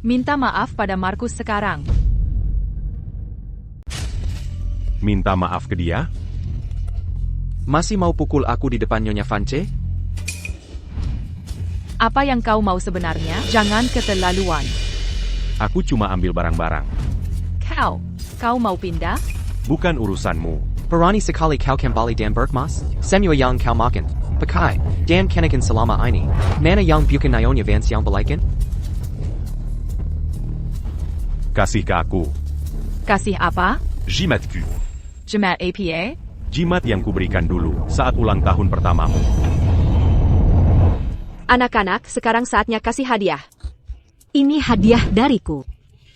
Minta maaf pada Marcus sekarang. Minta maaf ke dia? Masih mau pukul aku di depan Nyonya Vance? Apa yang kau mau sebenarnya? Jangan keterlaluan. Aku cuma ambil barang-barang. Kau mau pindah? Bukan urusanmu. Berani sekali kau kembali dan Berkmas? Semua yang kau makan. Pakai. Dan kenakan selama ini. Mana yang bukan Nyonya Vance yang balikan? Kasih ke aku. Kasih apa? Jimatku. Jemat apa? Jimat yang kuberikan dulu saat ulang tahun pertamamu. Anak-anak, sekarang saatnya kasih hadiah. Ini hadiah dariku.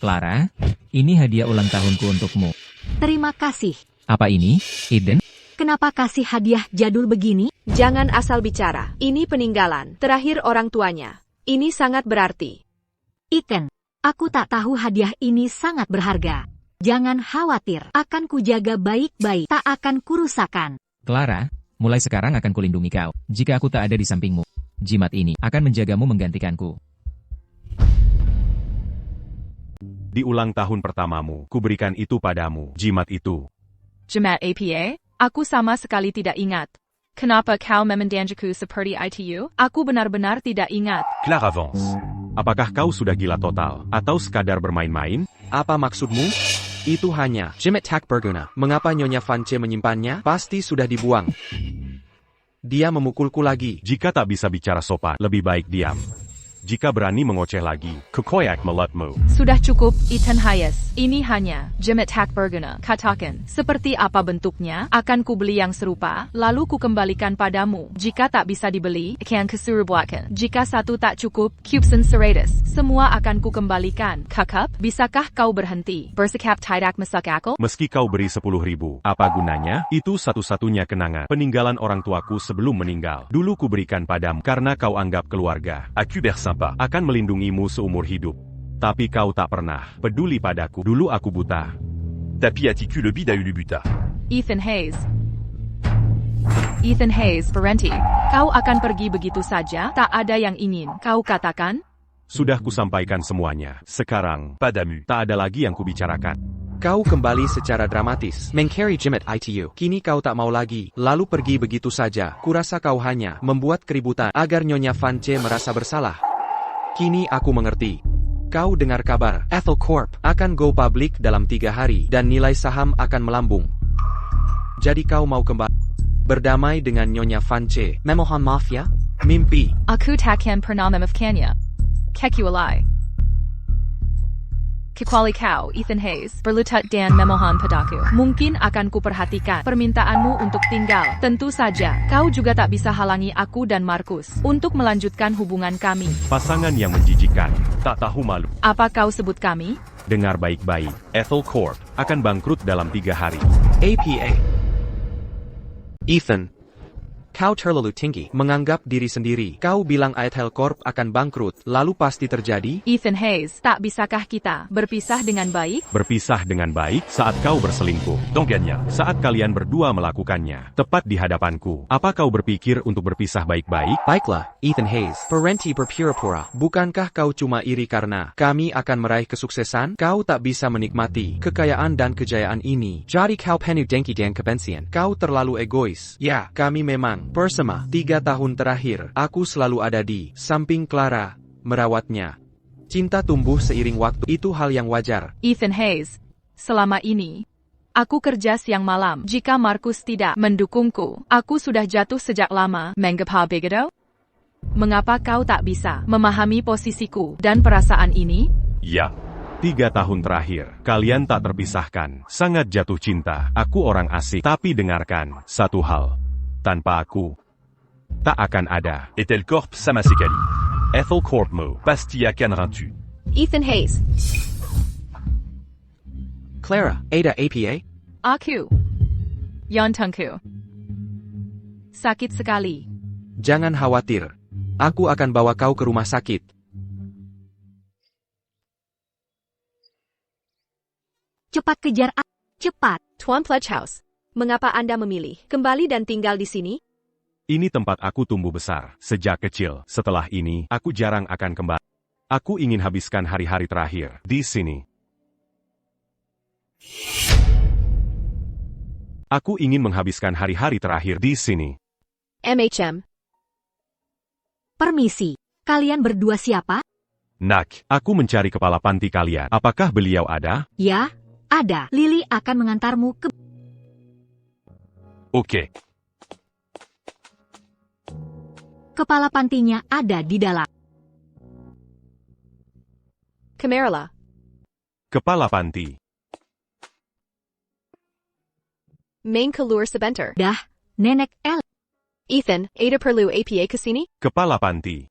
Clara, ini hadiah ulang tahunku untukmu. Terima kasih. Apa ini, Eden? Kenapa kasih hadiah jadul begini? Jangan asal bicara. Ini peninggalan terakhir orang tuanya. Ini sangat berarti. Ethan, aku tak tahu hadiah ini sangat berharga. Jangan khawatir, akan kujaga baik-baik, tak akan kurusakan. Clara, mulai sekarang akan kulindungi kau. Jika aku tak ada di sampingmu, jimat ini akan menjagamu menggantikanku. Di ulang tahun pertamamu, kuberikan itu padamu, jimat itu. Jemat apa? Aku sama sekali tidak ingat. Kenapa kau memendanjaku seperti itu? Aku benar-benar tidak ingat. Clara Vance. Apakah kau sudah gila total, atau sekadar bermain-main? Apa maksudmu? Itu hanya jimat tak berguna. Mengapa Nyonya Vance menyimpannya? Pasti sudah dibuang. Dia memukulku lagi. Jika tak bisa bicara sopan, lebih baik diam. Jika berani mengoceh lagi, kekoyak mulutmu. Sudah cukup, Ethan Hayes. Ini hanya Jimit hak berguna. Katakan, seperti apa bentuknya? Akan kubeli yang serupa, lalu kukembalikan padamu. Jika tak bisa dibeli, akan kusuruhkan. Jika satu tak cukup, Cubson Serratus. Semua akan kukembalikan. Kakak, bisakah kau berhenti? Bersikap tidak masuk akal? Meski kau beri 10.000, apa gunanya? Itu satu-satunya kenangan peninggalan orang tuaku sebelum meninggal. Dulu kuberikan padamu karena kau anggap keluarga. Aku bersympa. Akan melindungimu seumur hidup. Tapi kau tak pernah peduli padaku. Dulu aku buta. Tapi hatiku lebih dari buta. Ethan Hayes. Ethan Hayes, berhenti. Kau akan pergi begitu saja, tak ada yang ingin kau katakan? Sudah kusampaikan semuanya. Sekarang, Padamu. tak ada lagi yang kubicarakan. Kau kembali secara dramatis, mengcarry Jimit itu. Kini kau tak mau lagi, lalu pergi begitu saja. Kurasa kau hanya membuat keributan agar Nyonya Van C merasa bersalah. Kini aku mengerti. Kau dengar kabar, Ethel Corp akan go public dalam 3 hari dan nilai saham akan melambung. Jadi kau mau kembali berdamai dengan Nyonya Van C. Memohon maaf ya? Mimpi. Aku takkan pernah memaafkannya. Kekualai. Kecuali kau, Ethan Hayes, berlutut dan memohon padaku. Mungkin akan kuperhatikan permintaanmu untuk tinggal. Tentu saja, kau juga tak bisa halangi aku dan Markus untuk melanjutkan hubungan kami. Pasangan yang menjijikan, tak tahu malu. Apa kau sebut kami? Dengar baik-baik, Ethel Corp akan bangkrut dalam 3 hari. APA. Ethan. Kau terlalu tinggi menganggap diri sendiri. Kau bilang Ethel Corp akan bangkrut, lalu pasti terjadi? Ethan Hayes, tak bisakah kita berpisah dengan baik? Berpisah dengan baik saat kau berselingkuh. Donganya. Saat kalian berdua melakukannya, tepat di hadapanku. Apa kau berpikir untuk berpisah baik-baik? Baiklah, Ethan Hayes. Parenti berpura-pura. Bukankah kau cuma iri karena kami akan meraih kesuksesan? Kau tak bisa menikmati kekayaan dan kejayaan ini. Jadi kau penuh dengki dan kebencian. Kau terlalu egois. Ya, kami memang bersama. 3 tahun terakhir, aku selalu ada di samping Clara, merawatnya. Cinta tumbuh seiring waktu, itu hal yang wajar. Ethan Hayes, selama ini, aku kerja siang malam. Jika Markus tidak mendukungku, aku sudah jatuh sejak lama. Mengapa begitu? Mengapa kau tak bisa memahami posisiku dan perasaan ini? Ya. 3 tahun terakhir, kalian tak terpisahkan. Sangat jatuh cinta. Aku orang asing. Tapi dengarkan, satu hal. Tanpa aku, tak akan ada. Ethel Corp sama sekali. Ethel Corpmu Pasti akan rancu. Ethan Hayes. Clara, Ada APA? Aku. Yontungku. Sakit sekali. Jangan khawatir. Aku akan bawa kau ke rumah sakit. Cepat kejar cepat. Tuan Pledgehouse. Mengapa Anda memilih kembali dan tinggal di sini? Ini tempat aku tumbuh besar, sejak kecil. Setelah ini, aku jarang akan kembali. Aku ingin habiskan hari-hari terakhir di sini. Aku ingin menghabiskan hari-hari terakhir di sini. MHM. Permisi. Kalian berdua siapa? Nak, aku mencari kepala panti kalian. Apakah beliau ada? Ya, ada. Lily akan mengantarmu ke... Oke. Kepala pantinya ada di dalam. Camarilla. Kepala panti. Main keluar sebentar. Dah, Nenek El. Ethan, Ada perlu APA ke sini? Kepala panti.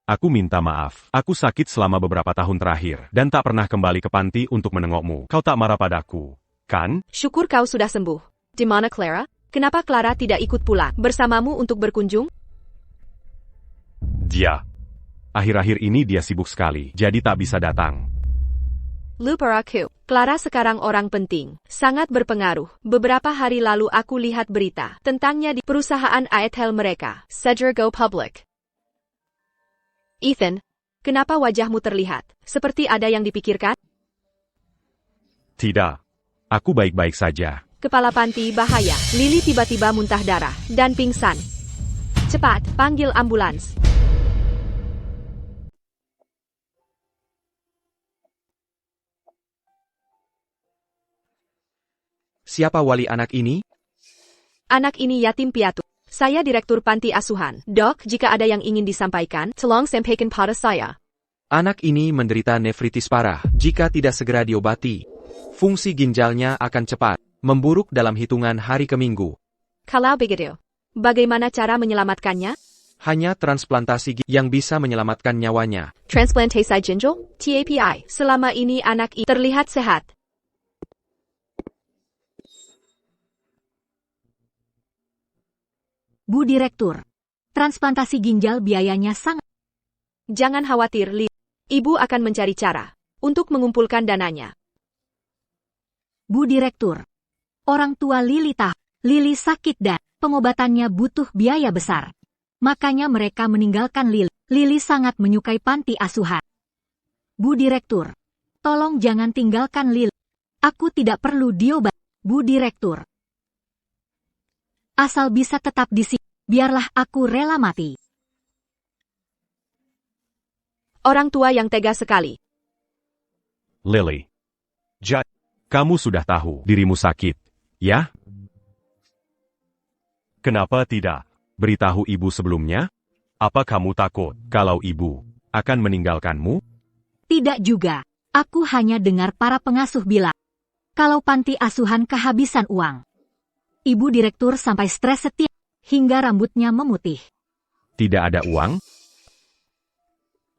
Aku minta maaf. Aku sakit selama beberapa tahun terakhir, dan tak pernah kembali ke panti untuk menengokmu. Kau tak marah padaku, kan? Syukur kau sudah sembuh. Di mana Clara? Kenapa Clara tidak ikut pulang bersamamu untuk berkunjung? Dia. Akhir-akhir ini dia sibuk sekali, jadi tak bisa datang. Lupa aku. Clara sekarang orang penting. Sangat berpengaruh. Beberapa hari lalu aku lihat berita tentangnya di perusahaan Ethel mereka. Cedar go public. Ethan, kenapa wajahmu terlihat seperti ada yang dipikirkan? Tidak. Aku baik-baik saja. Kepala panti bahaya. Lily tiba-tiba muntah darah dan pingsan. Cepat, panggil ambulans. Siapa wali anak ini? Anak ini yatim piatu. Saya Direktur Panti Asuhan. Dok, jika ada yang ingin disampaikan, tolong sampaikan pada saya. Anak ini menderita nefritis parah. Jika tidak segera diobati, fungsi ginjalnya akan cepat memburuk dalam hitungan hari ke minggu. Kalau begitu, bagaimana cara menyelamatkannya? Hanya transplantasi yang bisa menyelamatkan nyawanya. Transplantasi ginjal, TAPI. Selama ini anak ini terlihat sehat. Bu Direktur, transplantasi ginjal biayanya sangat. Jangan khawatir, Lili. Ibu akan mencari cara untuk mengumpulkan dananya. Bu Direktur, orang tua Lili tahu, Lili sakit dan pengobatannya butuh biaya besar. Makanya mereka meninggalkan Lili. Lili sangat menyukai panti asuhan. Bu Direktur, tolong jangan tinggalkan Lili. Aku tidak perlu diobat. Bu Direktur, asal bisa tetap di sini, biarlah aku rela mati. Orang tua yang tega sekali. Lily. Kamu sudah tahu dirimu sakit, ya? Kenapa tidak beritahu ibu sebelumnya? Apa kamu takut kalau ibu akan meninggalkanmu? Tidak juga. Aku hanya dengar para pengasuh bilang, kalau panti asuhan kehabisan uang. Ibu Direktur sampai stres setiap hingga rambutnya memutih. Tidak ada uang?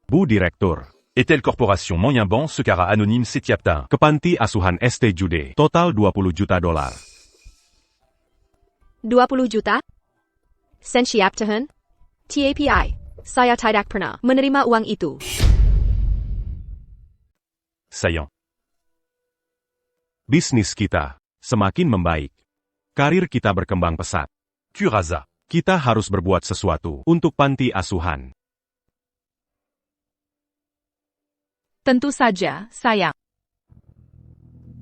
Bu Direktur. Etel Corporation Moyen Ban Secara Anonyme Setiaptin. Ke panti asuhan ST Jude. Total $20 juta. 20 juta? Sensiaptahan? TAPI. Saya tidak pernah menerima uang itu. Saillant. Bisnis kita semakin membaik. Karir kita berkembang pesat. Curaza. Kita harus berbuat sesuatu untuk panti asuhan. Tentu saja, sayang.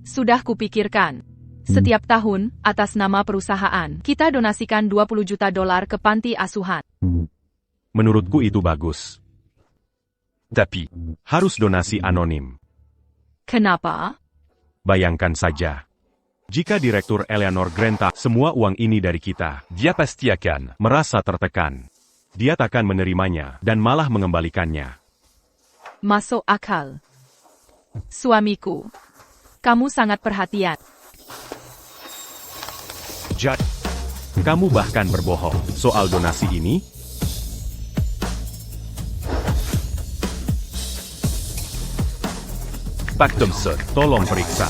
Sudah kupikirkan. Setiap tahun, atas nama perusahaan, kita donasikan $20 juta ke panti asuhan. Menurutku itu bagus. Tapi. Harus donasi anonim. Kenapa? Bayangkan saja. Jika Direktur Eleanor Granta semua uang ini dari kita, Dia pasti akan. merasa tertekan. Dia takkan menerimanya dan malah mengembalikannya. Masuk akal. Suamiku, kamu sangat perhatian. Kamu bahkan berbohong soal donasi ini? Pac Thompson. Tolong periksa.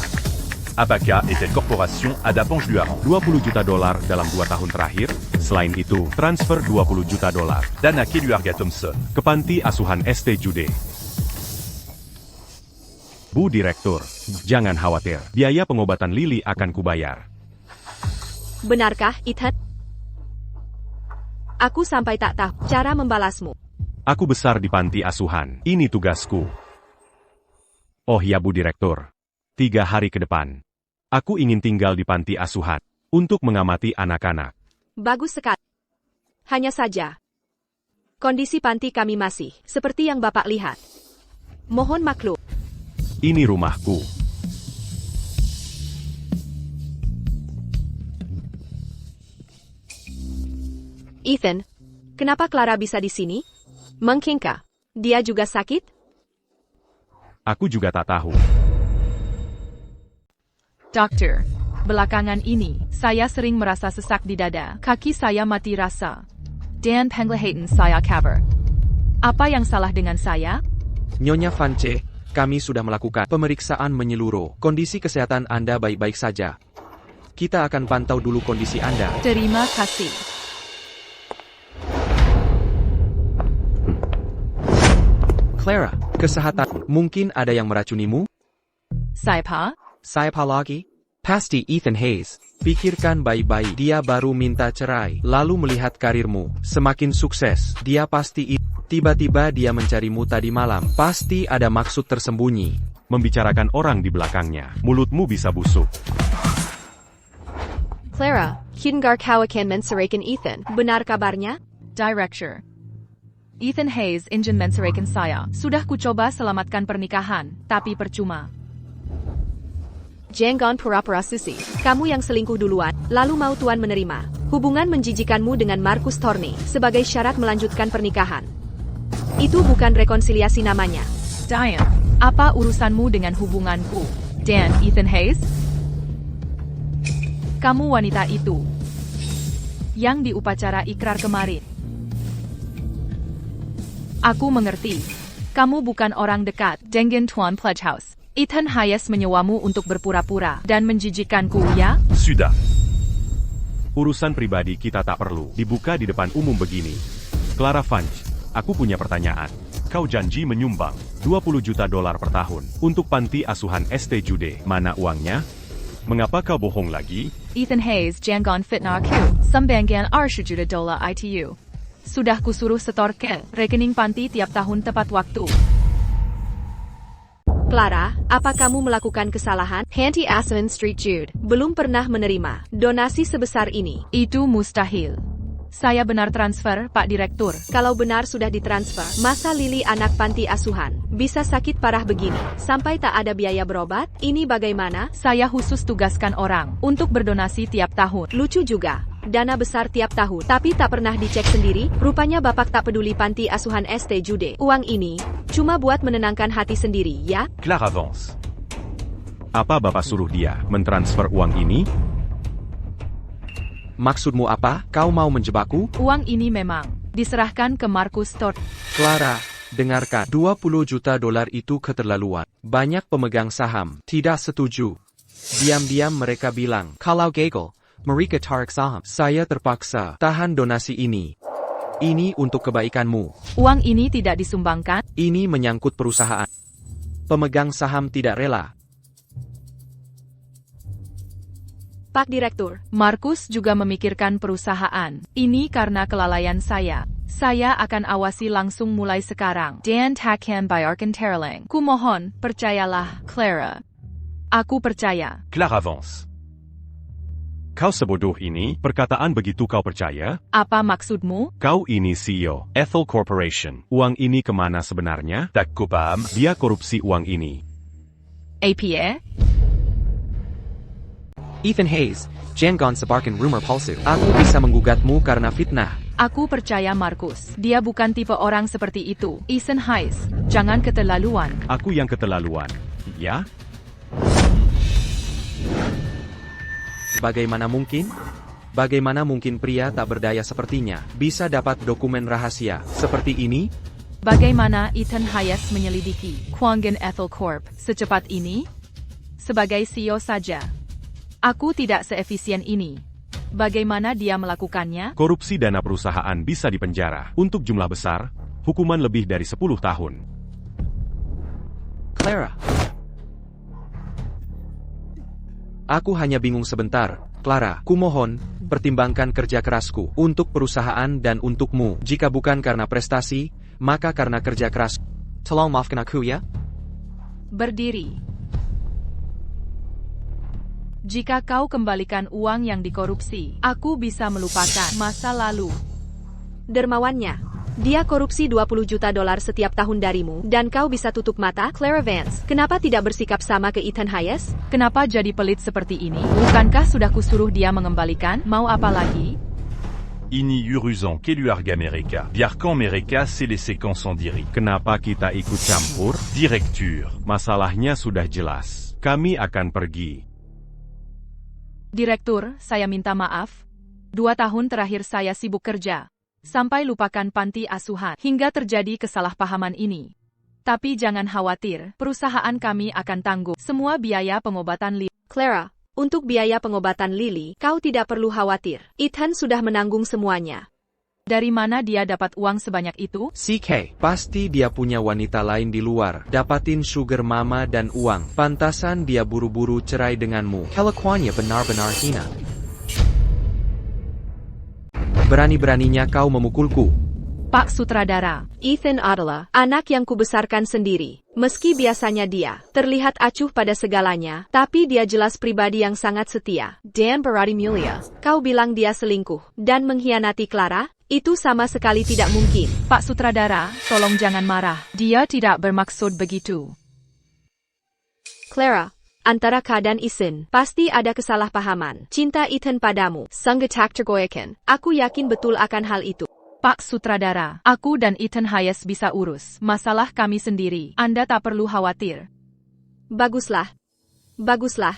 Abaca Etel Corporation ada Ponjuaran. $20 juta dalam 2 tahun terakhir. Selain itu, transfer $20 juta Dana Keluarga Thompson. ke panti asuhan ST Jude. Bu Direktur, jangan khawatir. Biaya pengobatan Lily akan kubayar. Benarkah, Ethan? Aku sampai tak tahu cara membalasmu. Aku besar di panti asuhan. Ini tugasku. Oh ya Bu Direktur. 3 hari ke depan. Aku ingin tinggal di panti asuhan untuk mengamati anak-anak. Bagus sekali. Hanya saja, kondisi panti kami masih seperti yang Bapak lihat. Mohon maklum. Ini rumahku. Ethan, kenapa Clara bisa di sini? Mungkinkah dia juga sakit? Aku juga tak tahu. Dokter, belakangan ini, saya sering merasa sesak di dada, kaki saya mati rasa. Dan penglihatan saya kabur. Apa yang salah dengan saya? Nyonya Vance, kami sudah melakukan pemeriksaan menyeluruh. Kondisi kesehatan Anda baik-baik saja. Kita akan pantau dulu kondisi Anda. Terima kasih. Clara, kesehatan. Mungkin ada yang meracunimu? Siapa? Siapa lagi? Pasti Ethan Hayes. Pikirkan baik-baik. Dia baru minta cerai. Lalu melihat karirmu semakin sukses. Dia pasti tiba-tiba dia mencarimu tadi malam. Pasti ada maksud tersembunyi. Membicarakan orang di belakangnya. Mulutmu bisa busuk. Clara, Hiddengar Kawakan mensurakan Ethan. Benar kabarnya? Director. Ethan Hayes ingin menceraikan saya. Sudah kucoba selamatkan pernikahan, tapi percuma. Jangan pura-pura susi. Kamu yang selingkuh duluan, lalu mau tuan menerima. hubungan menjijikanmu dengan Marcus Thorne sebagai syarat melanjutkan pernikahan. Itu bukan rekonsiliasi namanya. Diane, apa urusanmu dengan hubunganku? Dan Ethan Hayes? Kamu wanita itu yang di upacara ikrar kemarin. Aku mengerti. Kamu bukan orang dekat dengan Tuan Pledgehouse. Ethan Hayes menyewamu untuk berpura-pura dan menjijikkanku, ya? Sudah. Urusan pribadi kita tak perlu dibuka di depan umum begini. Clara Funch, aku punya pertanyaan. Kau janji menyumbang 20 juta dolar per tahun untuk panti asuhan St. Jude. Mana uangnya? Mengapa kau bohong lagi? Ethan Hayes jangan fitnah aku. Sumbangan 20 juta dolar ITU. Sudah kusuruh setor ke rekening panti tiap tahun tepat waktu. Clara, apa kamu melakukan kesalahan? Hanty Asman Street Jude belum pernah menerima donasi sebesar ini. Itu mustahil. Saya benar transfer, Pak Direktur. Kalau benar sudah ditransfer, masa Lily anak panti asuhan bisa sakit parah begini sampai tak ada biaya berobat? Ini bagaimana? Saya khusus tugaskan orang untuk berdonasi tiap tahun. Lucu juga. Dana besar tiap tahun, tapi tak pernah dicek sendiri. Rupanya Bapak tak peduli panti asuhan St. Jude. Uang ini cuma buat menenangkan hati sendiri, ya? Clara avance. Apa Bapak suruh dia mentransfer uang ini? Maksudmu apa? Kau mau menjebakku? Uang ini memang diserahkan ke Marcus Thorne. Clara, dengarkan. 20 juta dolar itu keterlaluan. Banyak pemegang saham tidak setuju. Diam-diam mereka bilang, kalau gagal, mereka tarik saham. Saya terpaksa tahan donasi ini. Ini untuk kebaikanmu. Uang ini tidak disumbangkan? Ini menyangkut perusahaan. Pemegang saham tidak rela. Pak Direktur, Marcus juga memikirkan perusahaan. Ini karena kelalaian saya. Saya akan awasi langsung mulai sekarang. Dan takkan bayarkan Terling. Kumohon, percayalah, Clara. Aku percaya. Clara avance. Kau sebodoh ini, perkataan begitu kau percaya? Apa maksudmu? Kau ini CEO, Ethel Corporation. Uang ini kemana sebenarnya? Tak kopam. Dia korupsi uang ini. APA? Ethan Hayes, jangan sebarkan rumor palsu. Aku bisa menggugatmu karena fitnah. Aku percaya Marcus. Dia bukan tipe orang seperti itu. Ethan Hayes, jangan keterlaluan. Aku yang keterlaluan. Ya? Bagaimana mungkin? Bagaimana mungkin pria tak berdaya sepertinya bisa dapat dokumen rahasia seperti ini? Bagaimana Ethan Hayes menyelidiki Kwangan Ethel Corp secepat ini? Sebagai CEO saja. Aku tidak seefisien ini. Bagaimana dia melakukannya? Korupsi dana perusahaan bisa dipenjara. Untuk jumlah besar, hukuman lebih dari 10 tahun. Clara. Aku hanya bingung sebentar. Clara, kumohon, pertimbangkan kerja kerasku untuk perusahaan dan untukmu. Jika bukan karena prestasi, maka karena kerja keras. Tolong maafkan aku ya. Berdiri. Jika kau kembalikan uang yang dikorupsi, aku bisa melupakan masa lalu. Dermawannya. Dia korupsi 20 juta dolar setiap tahun darimu, dan kau bisa tutup mata? Clara Vance, kenapa tidak bersikap sama ke Ethan Hayes? Kenapa jadi pelit seperti ini? Bukankah sudah kusuruh dia mengembalikan? Mau apa lagi? Ini uruzan keluarga mereka. Biarkan mereka selesaikan sendiri. Kenapa kita ikut campur? Direktur. Masalahnya sudah jelas. Kami akan pergi. Direktur, saya minta maaf. 2 tahun terakhir saya sibuk kerja. Sampai lupakan panti asuhan hingga terjadi kesalahpahaman ini. Tapi jangan khawatir, perusahaan kami akan tanggung semua biaya pengobatan Lily. Clara, untuk biaya pengobatan Lily, kau tidak perlu khawatir. Ethan sudah menanggung semuanya. Dari mana dia dapat uang sebanyak itu? CK, pasti dia punya wanita lain di luar. Dapatin sugar mama dan uang. Pantasan dia buru-buru cerai denganmu. Kelakuannya benar-benar hina. Berani-beraninya kau memukulku. Pak Sutradara. Ethan adalah anak yang kubesarkan sendiri. Meski biasanya dia terlihat acuh pada segalanya, tapi dia jelas pribadi yang sangat setia. Dan Berardi Mulia, kau bilang dia selingkuh dan mengkhianati Clara? Itu sama sekali tidak mungkin. Pak Sutradara, tolong jangan marah. Dia tidak bermaksud begitu. Clara, Antara Ka dan Ethan, pasti ada kesalahpahaman. Cinta Ethan padamu sangat tergoyahkan. Aku yakin betul akan hal itu. Pak Sutradara, aku dan Ethan Hayes bisa urus masalah kami sendiri. Anda tak perlu khawatir. Baguslah. Baguslah.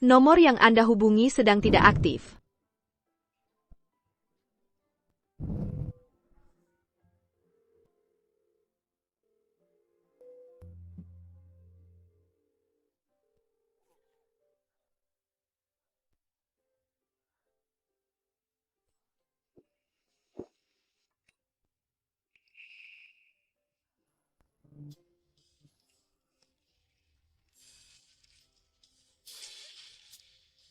Nomor yang Anda hubungi sedang tidak aktif.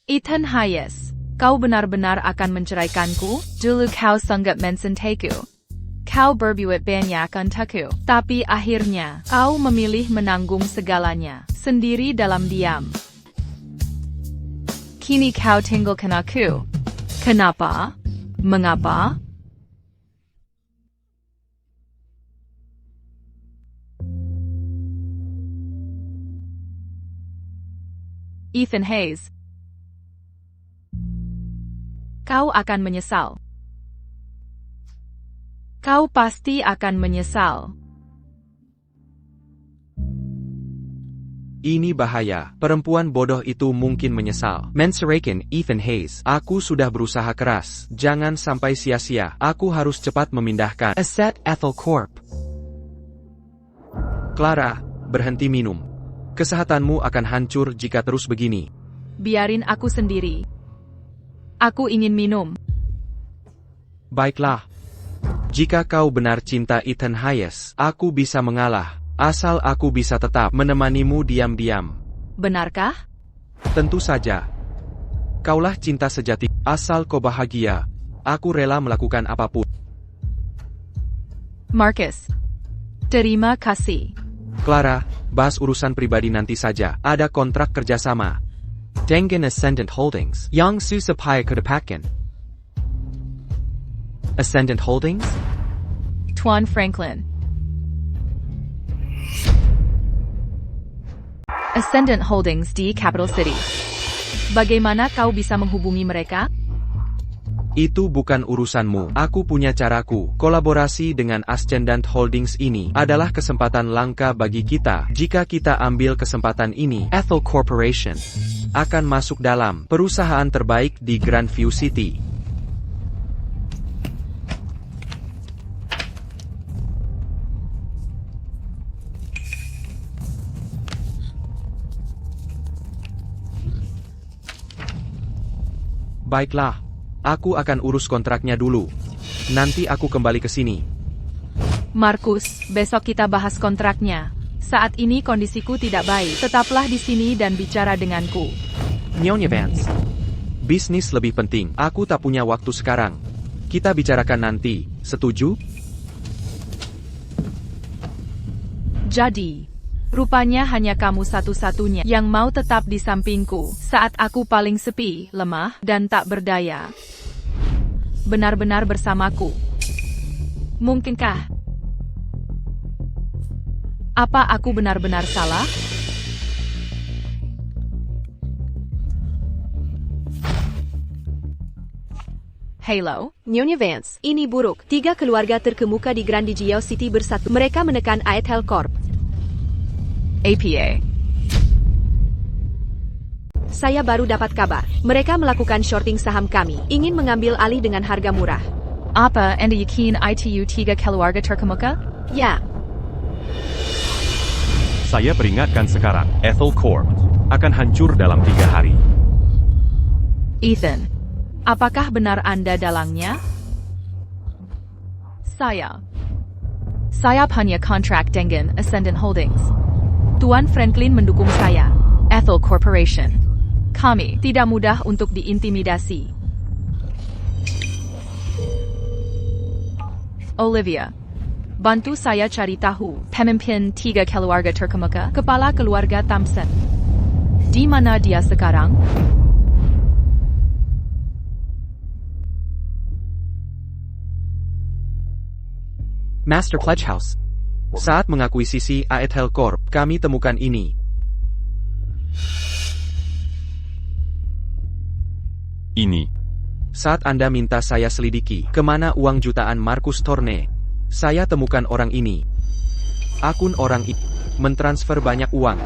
Ethan Hayes, kau benar-benar akan menceraikanku? Dulu kau sangat mencintaiku. Kau berbuat banyak untukku, tapi akhirnya kau memilih menanggung segalanya sendiri dalam diam. Kini kau tinggalkan aku. Kenapa? Mengapa? Ethan Hayes, kau akan menyesal. Kau pasti akan menyesal. Ini bahaya. Perempuan bodoh itu mungkin menyesal. Menceraikan Ethan Hayes. Aku sudah berusaha keras. Jangan sampai sia-sia. Aku harus cepat memindahkan aset Ethel Corp. Clara, berhenti minum. Kesehatanmu akan hancur jika terus begini. Biarin aku sendiri. Aku ingin minum. Baiklah. Jika kau benar cinta Ethan Hayes, aku bisa mengalah. Asal aku bisa tetap menemanimu diam-diam. Benarkah? Tentu saja. Kaulah cinta sejati. Asal kau bahagia, aku rela melakukan apapun. Marcus, terima kasih. Clara, bahas urusan pribadi nanti saja. Ada kontrak kerjasama. Dengan Ascendant Holdings yang susah payah kedapatkan. Ascendant Holdings? Tuan Franklin. Ascendant Holdings di Capital City. Bagaimana kau bisa menghubungi mereka? Itu bukan urusanmu. Aku punya caraku. Kolaborasi dengan Ascendant Holdings ini adalah kesempatan langka bagi kita. Jika kita ambil kesempatan ini, Ethel Corporation akan masuk dalam perusahaan terbaik di Grandview City. Baiklah, aku akan urus kontraknya dulu. Nanti aku kembali ke sini. Marcus, besok kita bahas kontraknya. Saat ini kondisiku tidak baik. Tetaplah di sini dan bicara denganku. Nyonya Vance. Bisnis lebih penting. Aku tak punya waktu sekarang. Kita bicarakan nanti. Setuju? Jadi, rupanya hanya kamu satu-satunya yang mau tetap di sampingku saat aku paling sepi, lemah, dan tak berdaya. Benar-benar bersamaku. Mungkinkah? Apa aku benar-benar salah? Halo, Nyonya Vance, ini buruk. 3 keluarga terkemuka di Grandview City bersatu. Mereka menekan Ethel Corp. APA. Saya baru dapat kabar. Mereka melakukan shorting saham kami. Ingin mengambil alih dengan harga murah. Apa Anda yakin itu 3 keluarga terkemuka? Ya. Saya peringatkan sekarang, Ethel Corp akan hancur dalam 3 hari. Ethan, apakah benar Anda dalangnya? Saya punya kontrak dengan Ascendant Holdings. Tuan Franklin mendukung saya, Ethel Corporation. Kami tidak mudah untuk diintimidasi. Olivia, bantu saya cari tahu pemimpin 3 keluarga terkemuka, kepala keluarga Thompson. Di mana dia sekarang? Master Pledge House. Saat mengakuisisi Aethel Corp, kami temukan ini. Ini. Saat Anda minta saya selidiki kemana uang jutaan Marcus Thorne, saya temukan orang ini. Akun orang ini mentransfer banyak uang.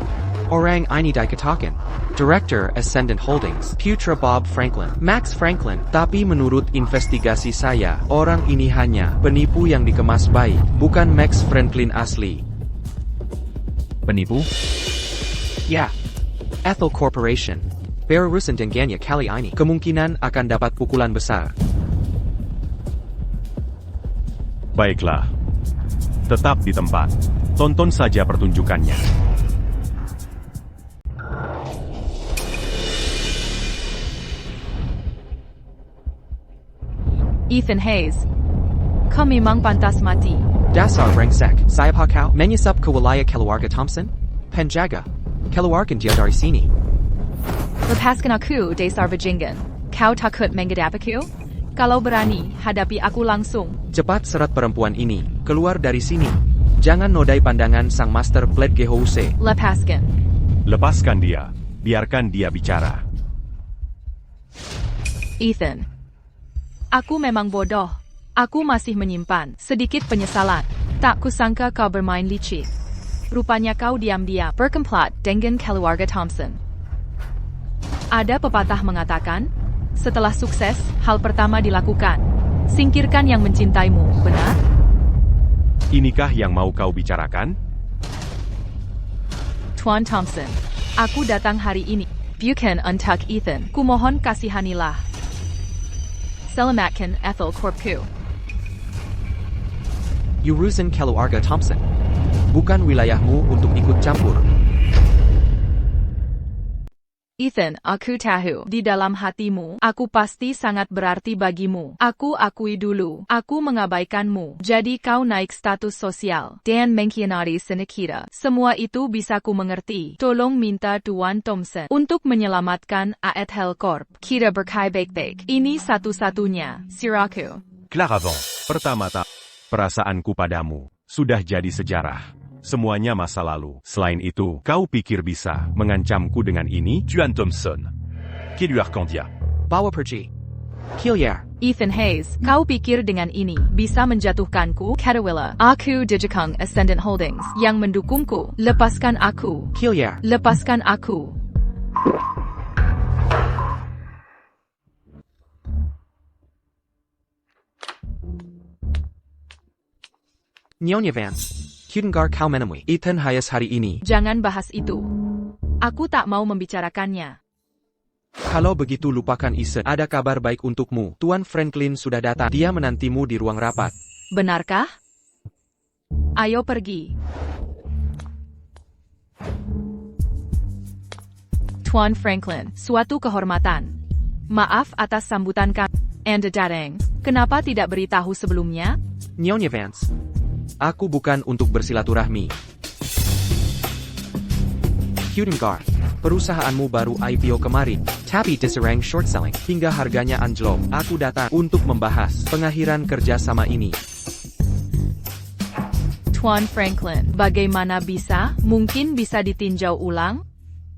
Orang ini dikatakan Director Ascendant Holdings, Putra Bob Franklin, Max Franklin. Tapi menurut investigasi saya, orang ini hanya penipu yang dikemas baik, bukan Max Franklin asli. Penipu? Ya, Ethel Corporation. Berurusan dengannya kali ini, kemungkinan akan dapat pukulan besar. Baiklah. Tetap di tempat. Tonton saja pertunjukannya. Ethan Hayes. Kau memang pantas mati. Dasar brengsek, saya kau menyusup ke wilayah keluarga Thompson? Penjaga, keluarkan dia dari sini. Lepaskan aku, Dasar Bajingan. Kau takut menghadapiku? Kalau berani, hadapi aku langsung. Cepat seret perempuan ini, keluar dari sini. Jangan nodai pandangan sang Master Pledge House. Lepaskan. Lepaskan dia. Biarkan dia bicara. Ethan. Aku memang bodoh. Aku masih menyimpan sedikit penyesalan. Tak kusangka kau bermain licik. Rupanya kau diam-diam berkomplot dengan keluarga Thompson. Ada pepatah mengatakan, setelah sukses, hal pertama dilakukan. Singkirkan yang mencintaimu, benar? Inikah yang mau kau bicarakan? Tuan Thompson, aku datang hari ini. Bukan untuk Ethan. Kumohon kasihanilah. Selamatkan Ethel Corpku. Urusan keluarga Thompson. Bukan wilayahmu untuk ikut campur. Ethan, aku tahu, di dalam hatimu, aku pasti sangat berarti bagimu. Aku akui dulu, aku mengabaikanmu. Jadi kau naik status sosial, dan mengkhianati Senikita. Semua itu bisa ku mengerti. Tolong minta Tuan Thompson untuk menyelamatkan Aethel Corp. Kita berkai baik-baik. Ini satu-satunya, siraku. Claravant. Pertama-tama, perasaanku padamu sudah jadi sejarah. Semuanya masa lalu. Selain itu, kau pikir bisa mengancamku dengan ini? Tuan Thompson. Qui lui Arcandia. Bawa pergi. Hillier. Ethan Hayes, kau pikir dengan ini bisa menjatuhkanku? Katawila, aku Digicong Ascendant Holdings yang mendukungku. Lepaskan aku. Hillier. Lepaskan aku. Nyonya Vance. Kudengar kau menemui Ethan Hayes hari ini. Jangan bahas itu. Aku tak mau membicarakannya. Kalau begitu lupakan Ethan. Ada kabar baik untukmu. Tuan Franklin sudah datang. Dia menantimu di ruang rapat. Benarkah? Ayo pergi. Tuan Franklin, suatu kehormatan. Maaf atas sambutan kami. Anda datang. Kenapa tidak beritahu sebelumnya? Nyonya Vance. Aku bukan untuk bersilaturahmi. Kudengar, perusahaanmu baru IPO kemarin, tapi diserang short selling hingga harganya anjlok. Aku datang untuk membahas pengakhiran kerjasama ini. Tuan Franklin, bagaimana bisa? Mungkin bisa ditinjau ulang?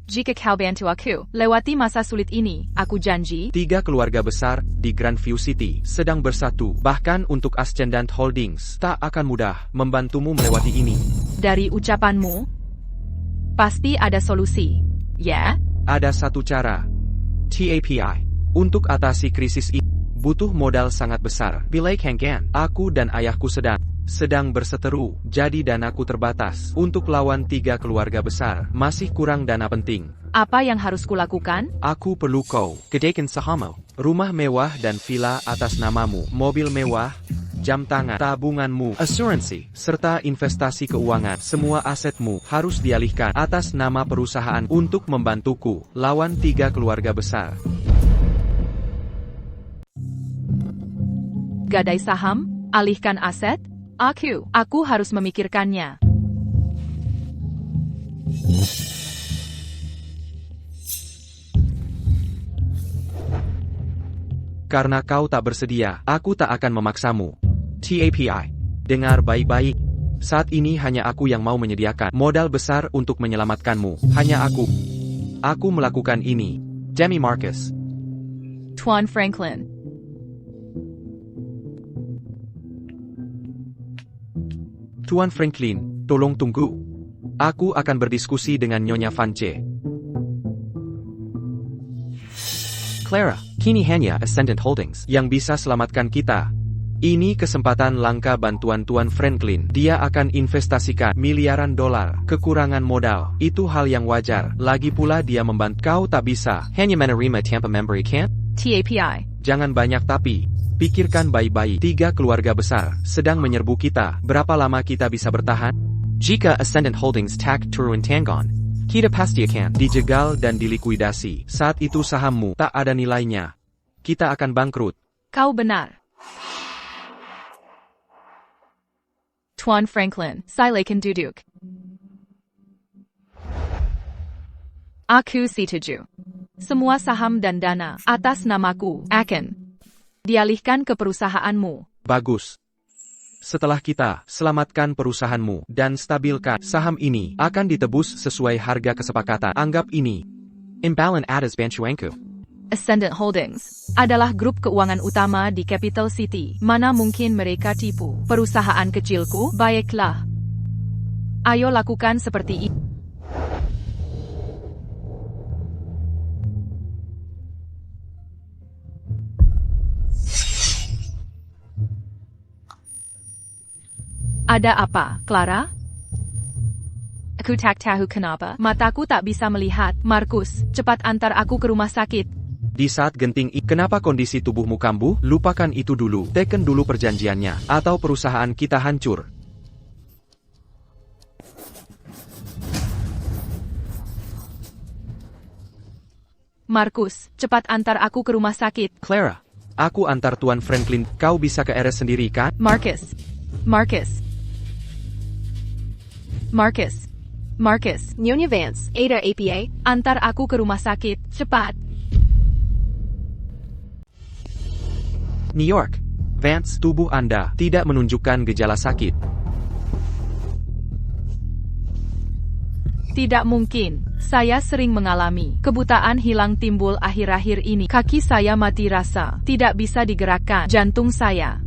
Jika kau bantu aku lewati masa sulit ini, aku janji. 3 keluarga besar di Grandview City sedang bersatu. Bahkan untuk Ascendant Holdings tak akan mudah membantumu melewati ini. Dari ucapanmu, pasti ada solusi, ya? Ada satu cara. TAPI. Untuk atasi krisis ini, butuh modal sangat besar. Bilai Kanggan, aku dan ayahku sedang berseteru, jadi danaku terbatas. Untuk lawan 3 keluarga besar, masih kurang dana penting. Apa yang harus kulakukan? Aku perlu kau, gedekan sahammu, rumah mewah dan villa atas namamu, mobil mewah, jam tangan, tabunganmu, asuransi, serta investasi keuangan. Semua asetmu harus dialihkan atas nama perusahaan untuk membantuku lawan 3 keluarga besar. Gadai saham? Alihkan aset? Aku harus memikirkannya. Karena kau tak bersedia, aku tak akan memaksamu. TAPI. Dengar baik-baik. Saat ini hanya aku yang mau menyediakan modal besar untuk menyelamatkanmu. Hanya aku. Aku melakukan ini. Demi Marcus. Tuan Franklin. Tuan Franklin, tolong tunggu. Aku akan berdiskusi dengan Nyonya Vance. Clara, kini hanya Ascendant Holdings yang bisa selamatkan kita. Ini kesempatan langka bantuan Tuan Franklin. Dia akan investasikan miliaran dolar. Kekurangan modal, itu hal yang wajar. Lagi pula dia membantu. Kau tak bisa hanya menerima Tampa Memberi kan? TAPI. Jangan banyak tapi. Pikirkan baik-baik. 3 keluarga besar sedang menyerbu kita. Berapa lama kita bisa bertahan? Jika Ascendant Holdings tak turun tangan, kita pasti akan dijegal dan dilikuidasi. Saat itu sahammu tak ada nilainya. Kita akan bangkrut. Kau benar. Tuan Franklin, silakan duduk. Aku setuju. Semua saham dan dana atas namaku akan dialihkan ke perusahaanmu. Bagus. Setelah kita selamatkan perusahaanmu dan stabilkan saham ini akan ditebus sesuai harga kesepakatan. Anggap ini imbalan atas bantuanku. Ascendant Holdings adalah grup keuangan utama di Capital City. Mana mungkin mereka tipu perusahaan kecilku? Baiklah. Ayo lakukan seperti ini. Ada apa, Clara? Aku tak tahu kenapa. Mataku tak bisa melihat. Markus, cepat antar aku ke rumah sakit. Di saat genting kenapa kondisi tubuhmu kambuh? Lupakan itu dulu. Teken dulu perjanjiannya, atau perusahaan kita hancur. Markus, cepat antar aku ke rumah sakit. Clara, aku antar Tuan Franklin. Kau bisa ke RS sendiri kan? Marcus. Nyonya Vance, Ada APA. Antar aku ke rumah sakit, cepat. New York. Vance, tubuh Anda tidak menunjukkan gejala sakit. Tidak mungkin. Saya sering mengalami kebutaan hilang timbul akhir-akhir ini. Kaki saya mati rasa, tidak bisa digerakkan. Jantung saya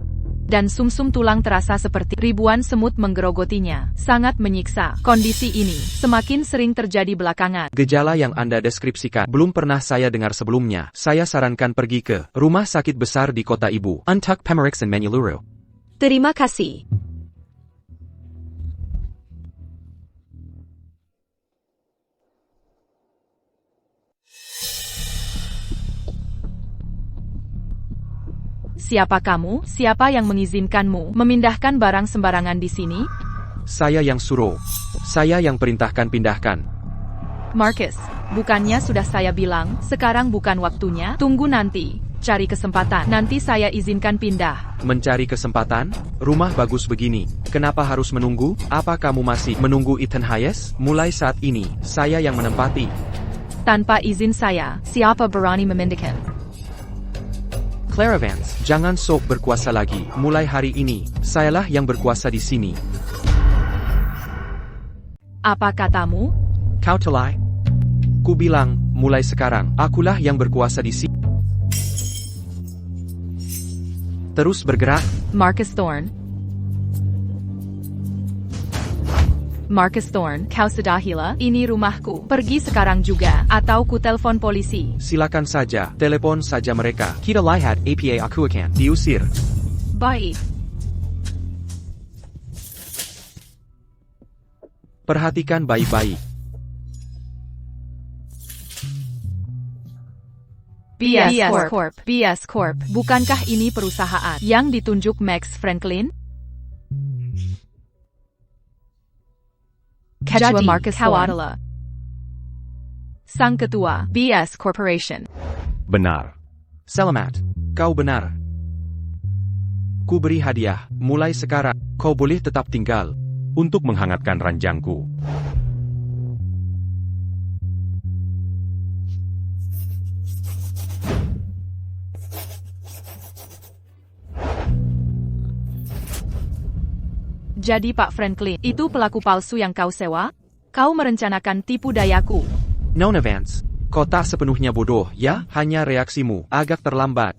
dan sumsum tulang terasa seperti ribuan semut menggerogotinya. Sangat menyiksa. Kondisi ini semakin sering terjadi belakangan. Gejala yang Anda deskripsikan belum pernah saya dengar sebelumnya. Saya sarankan pergi ke rumah sakit besar di kota ibu. Untuk Pemeriksaan menyeluruh. Terima kasih. Siapa kamu? Siapa yang mengizinkanmu memindahkan barang sembarangan di sini? Saya yang suruh. Saya yang perintahkan pindahkan. Marcus, bukannya sudah saya bilang, sekarang bukan waktunya? Tunggu nanti. Cari kesempatan. Nanti saya izinkan pindah. Mencari kesempatan? Rumah bagus begini. Kenapa harus menunggu? Apa kamu masih menunggu Ethan Hayes? Mulai saat ini, saya yang menempati. Tanpa izin saya, siapa berani memindahkan? Clara Vance, jangan sok berkuasa lagi. Mulai hari ini, sayalah yang berkuasa di sini. Apa katamu? Kau telai? Ku bilang, mulai sekarang, akulah yang berkuasa di sini. Terus bergerak. Marcus Thorne, kau sudah gila? Ini rumahku. Pergi sekarang juga, atau ku telepon polisi. Silakan saja, telepon saja mereka. Kita lihat APA aku akan diusir. Baik. Perhatikan baik-baik. BS Corp. Bukankah ini perusahaan yang ditunjuk Max Franklin? Ketua Marcus kau adalah sang ketua BS Corporation. Benar. Selamat, kau benar. Ku beri hadiah, mulai sekarang, kau boleh tetap tinggal. Untuk menghangatkan ranjangku. Jadi Pak Franklin, itu pelaku palsu yang kau sewa? Kau merencanakan tipu dayaku. Nona Vance, kau tak sepenuhnya bodoh, ya? Hanya reaksimu agak terlambat.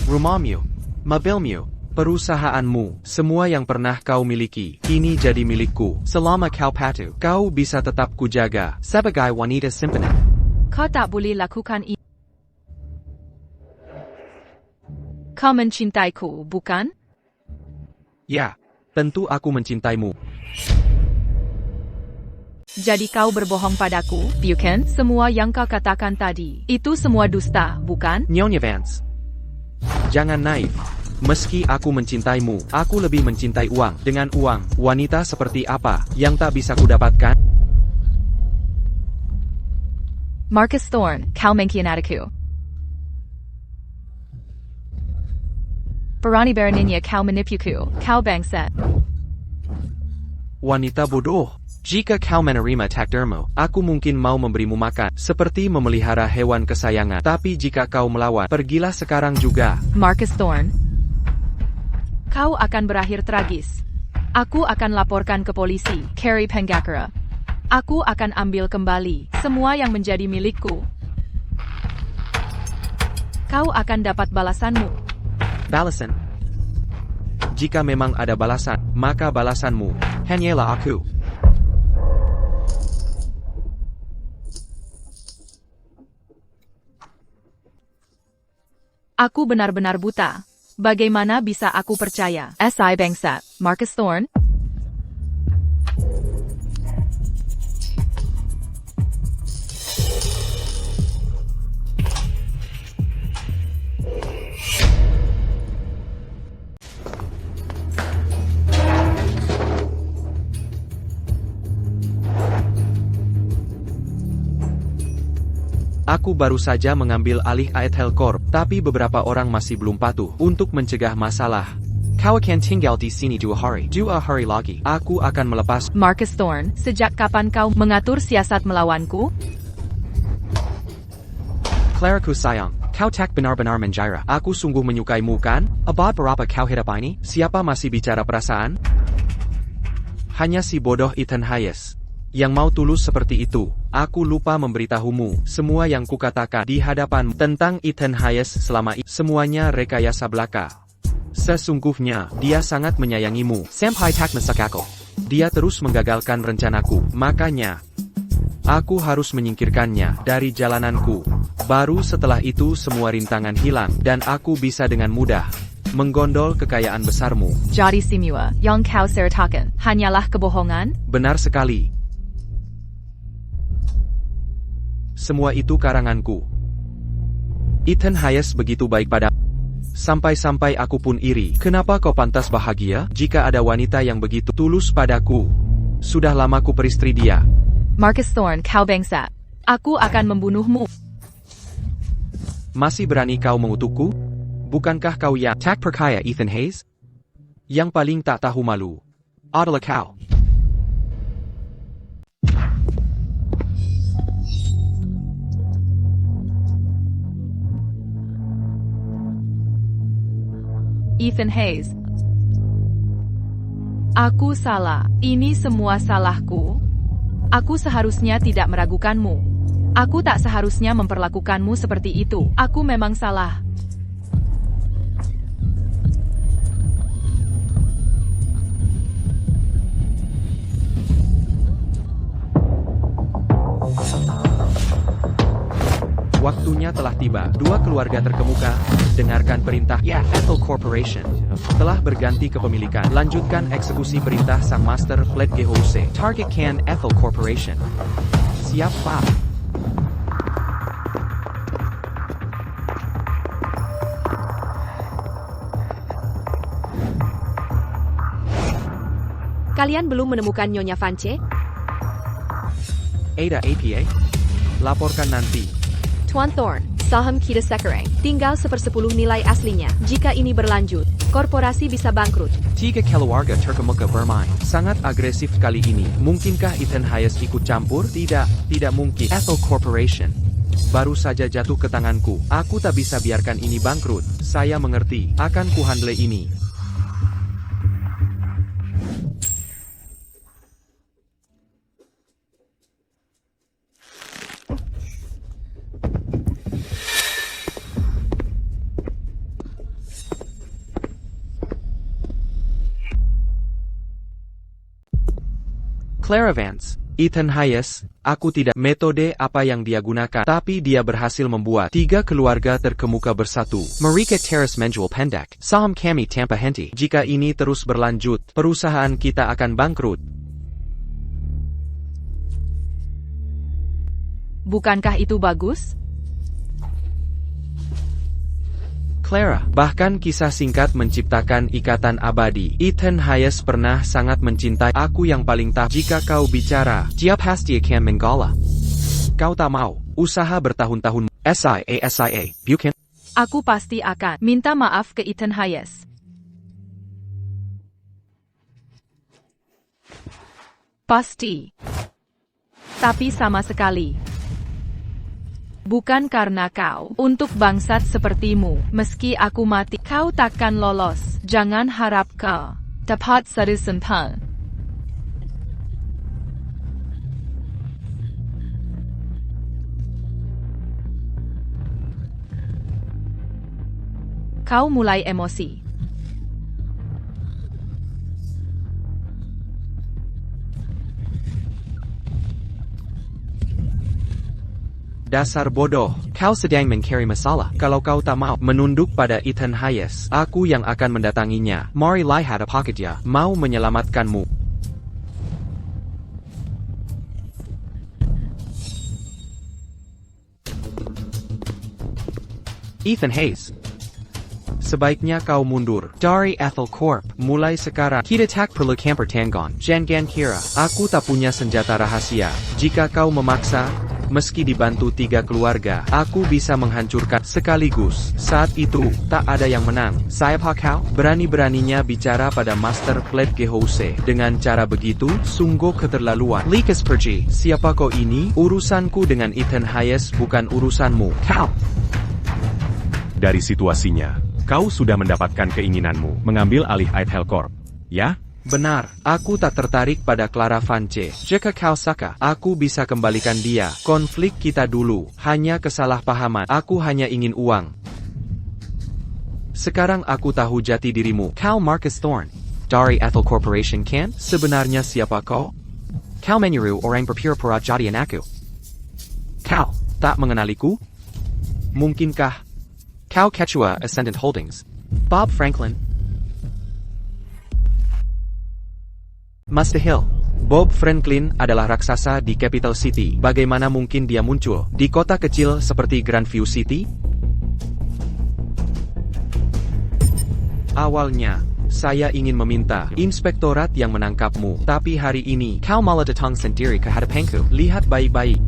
Rumahmu, mobilmu, perusahaanmu, semua yang pernah kau miliki, kini jadi milikku. Selama kau patuh, kau bisa tetap kujaga sebagai wanita simpanan. Kau tak boleh lakukan ini. Kau mencintaiku, bukan? Ya, tentu aku mencintaimu. Jadi kau berbohong padaku, bukan? Semua yang kau katakan tadi, itu semua dusta, bukan? Nyonya Vance, jangan naif. Meski aku mencintaimu, aku lebih mencintai uang. Dengan uang, wanita seperti apa yang tak bisa kudapatkan? Marcus Thorne, kau mengkhianatiku. Berani beraninya kau menipuku, kau bangsat. Wanita bodoh. Jika kau menerima takdirmu, aku mungkin mau memberimu makan, seperti memelihara hewan kesayangan. Tapi jika kau melawan, pergilah sekarang juga. Marcus Thorne, kau akan berakhir tragis. Aku akan laporkan ke polisi, Carrie Pengacara. Aku akan ambil kembali semua yang menjadi milikku. Kau akan dapat balasanmu. Balasan. Jika memang ada balasan, maka balasanmu hanyalah aku. Aku benar-benar buta. Bagaimana bisa aku percaya? S.I. bangsat, Marcus Thorne? Aku baru saja mengambil alih Aethel Corp, tapi beberapa orang masih belum patuh. Untuk mencegah masalah, kau akan tinggal di sini 2 hari. 2 hari lagi, aku akan melepas. Marcus Thorne, sejak kapan kau mengatur siasat melawanku? Claraku sayang, kau tak benar-benar menjara. Aku sungguh menyukaimu kan? Abad berapa kau hidup ini? Siapa masih bicara perasaan? Hanya si bodoh Ethan Hayes yang mau tulus seperti itu. Aku lupa memberitahumu semua yang kukatakan di hadapan tentang Ethan Hayes selama ini. Semuanya rekayasa belaka. Sesungguhnya, dia sangat menyayangimu. Sampai tak mesakako. Dia terus menggagalkan rencanaku. Makanya, aku harus menyingkirkannya dari jalananku. Baru setelah itu semua rintangan hilang, dan aku bisa dengan mudah menggondol kekayaan besarmu. Jadi semua yang kau sertakan hanyalah kebohongan? Benar sekali. Semua itu karanganku. Ethan Hayes begitu baik padaku. Sampai-sampai aku pun iri. Kenapa kau pantas bahagia jika ada wanita yang begitu tulus padaku? Sudah lama ku peristri dia. Marcus Thorne, kau bangsat. Aku akan membunuhmu. Masih berani kau mengutukku? Bukankah kau yang tak percaya Ethan Hayes? Yang paling tak tahu malu adalah kau. Ethan Hayes. Aku salah. Ini semua salahku. Aku seharusnya tidak meragukanmu. Aku tak seharusnya memperlakukanmu seperti itu. Aku memang salah. Waktunya telah tiba. 2 keluarga terkemuka, dengarkan perintah. Aethel Corporation telah berganti kepemilikan. Lanjutkan eksekusi perintah Sang Master Pledgehouse. Targetkan Aethel Corporation. Siapa? Kalian belum menemukan Nyonya Vance? Ada APA? Laporkan nanti. Tuan Thorne, saham kita sekarang tinggal 1/10 nilai aslinya. Jika ini berlanjut, korporasi bisa bangkrut. 3 keluarga terkemuka bermain. Sangat agresif kali ini. Mungkinkah Ethan Hayes ikut campur? Tidak mungkin. Aethel Corporation baru saja jatuh ke tanganku. Aku tak bisa biarkan ini bangkrut. Saya mengerti. Akan kuhandle ini. Clara Vance, Ethan Hayes, aku tidak metode apa yang dia gunakan, tapi dia berhasil membuat 3 keluarga terkemuka bersatu. Mereka terus menjual pendek. Saham kami tanpa henti. Jika ini terus berlanjut, perusahaan kita akan bangkrut. Bukankah itu bagus? Clara, bahkan kisah singkat menciptakan ikatan abadi. Ethan Hayes pernah sangat mencintai aku yang paling tahu. Jika kau bicara, dia pasti akan menggala. Kau tak mau, usaha bertahun-tahun. SIA, Bukan. Aku pasti akan minta maaf ke Ethan Hayes. Pasti. Tapi sama sekali. Bukan karena kau, untuk bangsat sepertimu, meski aku mati, kau takkan lolos. Jangan harap kau dapat sesempat. Kau mulai emosi. Dasar bodoh, kau sedang mencari masalah. Kalau kau tak mau menunduk pada Ethan Hayes, aku yang akan mendatanginya. Mari lihat apakah dia mau menyelamatkanmu. Ethan Hayes, sebaiknya kau mundur dari Ethel Corp. Mulai sekarang, kita tak perlu camper tanggon. Jangan kira, aku tak punya senjata rahasia. Jika kau memaksa, meski dibantu 3 keluarga, aku bisa menghancurkan sekaligus. Saat itu, tak ada yang menang. Siapa kau? Berani-beraninya bicara pada Master Pledge Gehouse. Dengan cara begitu, sungguh keterlaluan. Likas pergi. Siapa kau ini? Urusanku dengan Ethan Hayes bukan urusanmu. Kau. Dari situasinya, kau sudah mendapatkan keinginanmu, mengambil alih Ethel Corp. Ya? Benar, aku tak tertarik pada Clara Vance. Jika kau suka, aku bisa kembalikan dia. Konflik kita dulu, hanya kesalahpahaman. Aku hanya ingin uang. Sekarang aku tahu jati dirimu. Kau Marcus Thorne. Dari Ethel Corporation kan? Sebenarnya siapa kau? Kau menyuruh orang berpura-pura jadi anakku. Kau tak mengenaliku? Mungkinkah kau ketua Ascendant Holdings? Bob Franklin? Mustahil. Bob Franklin adalah raksasa di Capital City. Bagaimana mungkin dia muncul di kota kecil seperti Grandview City? Awalnya, saya ingin meminta inspektorat yang menangkapmu. Tapi hari ini, kau malah datang sendiri ke hadapanku. Lihat baik-baik.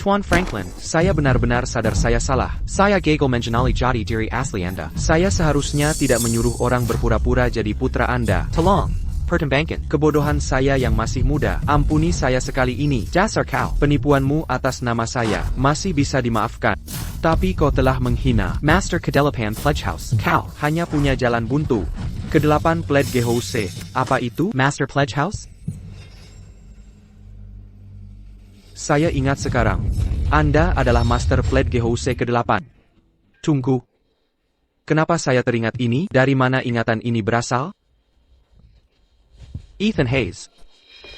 Tuan Franklin, saya benar-benar sadar saya salah. Saya gagal mengenali jati diri asli Anda. Saya seharusnya tidak menyuruh orang berpura-pura jadi putra Anda. Tolong, pertimbangkan kebodohan saya yang masih muda. Ampuni saya sekali ini. Dasar kau. Penipuanmu atas nama saya masih bisa dimaafkan. Tapi kau telah menghina Master Kedelapan Pledge House. Kau hanya punya jalan buntu. Kedelapan Pledge Gehouse. Apa itu Master Pledge House? Saya ingat sekarang. Anda adalah Master Pledge Gehouse ke-8. Tunggu. Kenapa saya teringat ini? Dari mana ingatan ini berasal? Ethan Hayes.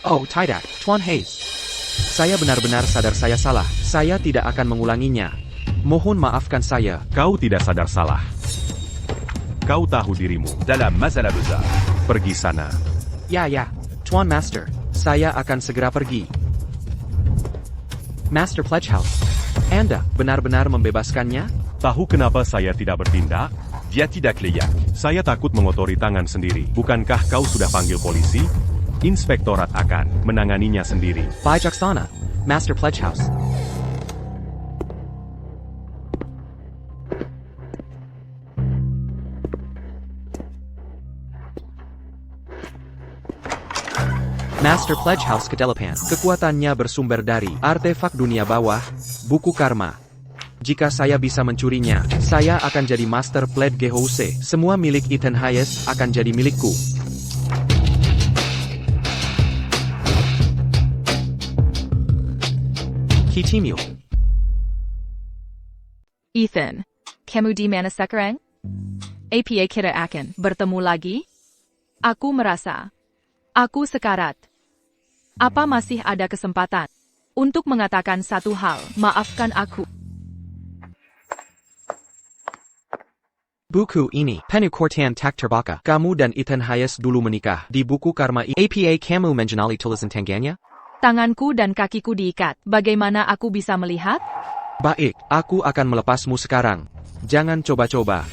Oh, tidak, Tuan Hayes. Saya benar-benar sadar saya salah. Saya tidak akan mengulanginya. Mohon maafkan saya. Kau tidak sadar salah. Kau tahu dirimu. Dalam masalah besar. Pergi sana. Ya, Tuan Master. Saya akan segera pergi. Master Pledge House. Anda benar-benar membebaskannya? Tahu kenapa saya tidak bertindak? Dia tidak layak. Saya takut mengotori tangan sendiri. Bukankah kau sudah panggil polisi? Inspektorat akan menanganinya sendiri. Bijaksana. Master Pledge House. Master Pledge House Kedelapan. Kekuatannya bersumber dari artefak dunia bawah, buku karma. Jika saya bisa mencurinya, saya akan jadi Master Pledge Gehouse. Semua milik Ethan Hayes akan jadi milikku. Kitimyo. Ethan, kamu di mana sekarang? APA kita akan bertemu lagi? Aku merasa aku sekarat. Apa masih ada kesempatan untuk mengatakan satu hal? Maafkan aku. Buku ini, penuh kortan tak terbaka. Kamu dan Ethan Hayes dulu menikah. Di buku karma apa kamu mengenali tulisan tangannya? Tanganku dan kakiku diikat. Bagaimana aku bisa melihat? Baik, aku akan melepasmu sekarang. Jangan coba-coba.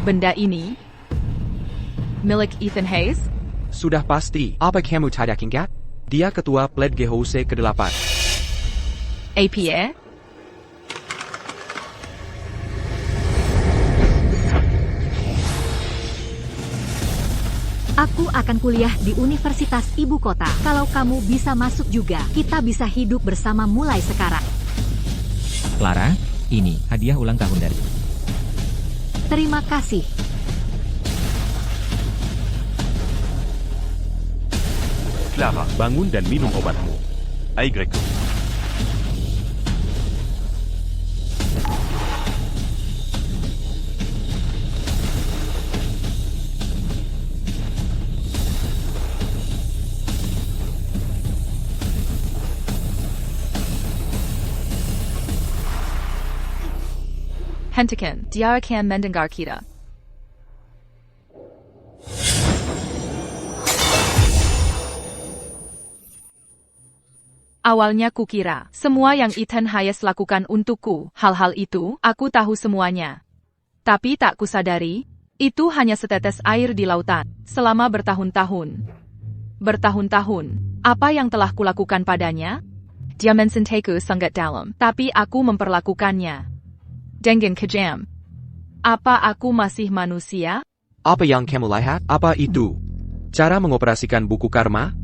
Benda ini milik Ethan Hayes? Sudah pasti. Apa kamu tidak ingat? Dia ketua Pledge House ke-8. APA? Aku akan kuliah di Universitas Ibu Kota. Kalau kamu bisa masuk juga, kita bisa hidup bersama mulai sekarang. Clara, ini hadiah ulang tahun dari. Terima kasih. Clara, Bangun dan minum obatmu. Aigreco. Hentikan, diarakan mendengar kita. Awalnya kukira, semua yang Ethan Hayes lakukan untukku, hal-hal itu, aku tahu semuanya. Tapi tak kusadari, itu hanya setetes air di lautan, selama bertahun-tahun. Bertahun-tahun, apa yang telah kulakukan padanya? Dia mencintai sangat dalam, tapi aku memperlakukannya dengan kejam. Apa aku masih manusia? Apa yang kamu lihat? Apa itu? Cara mengoperasikan buku karma?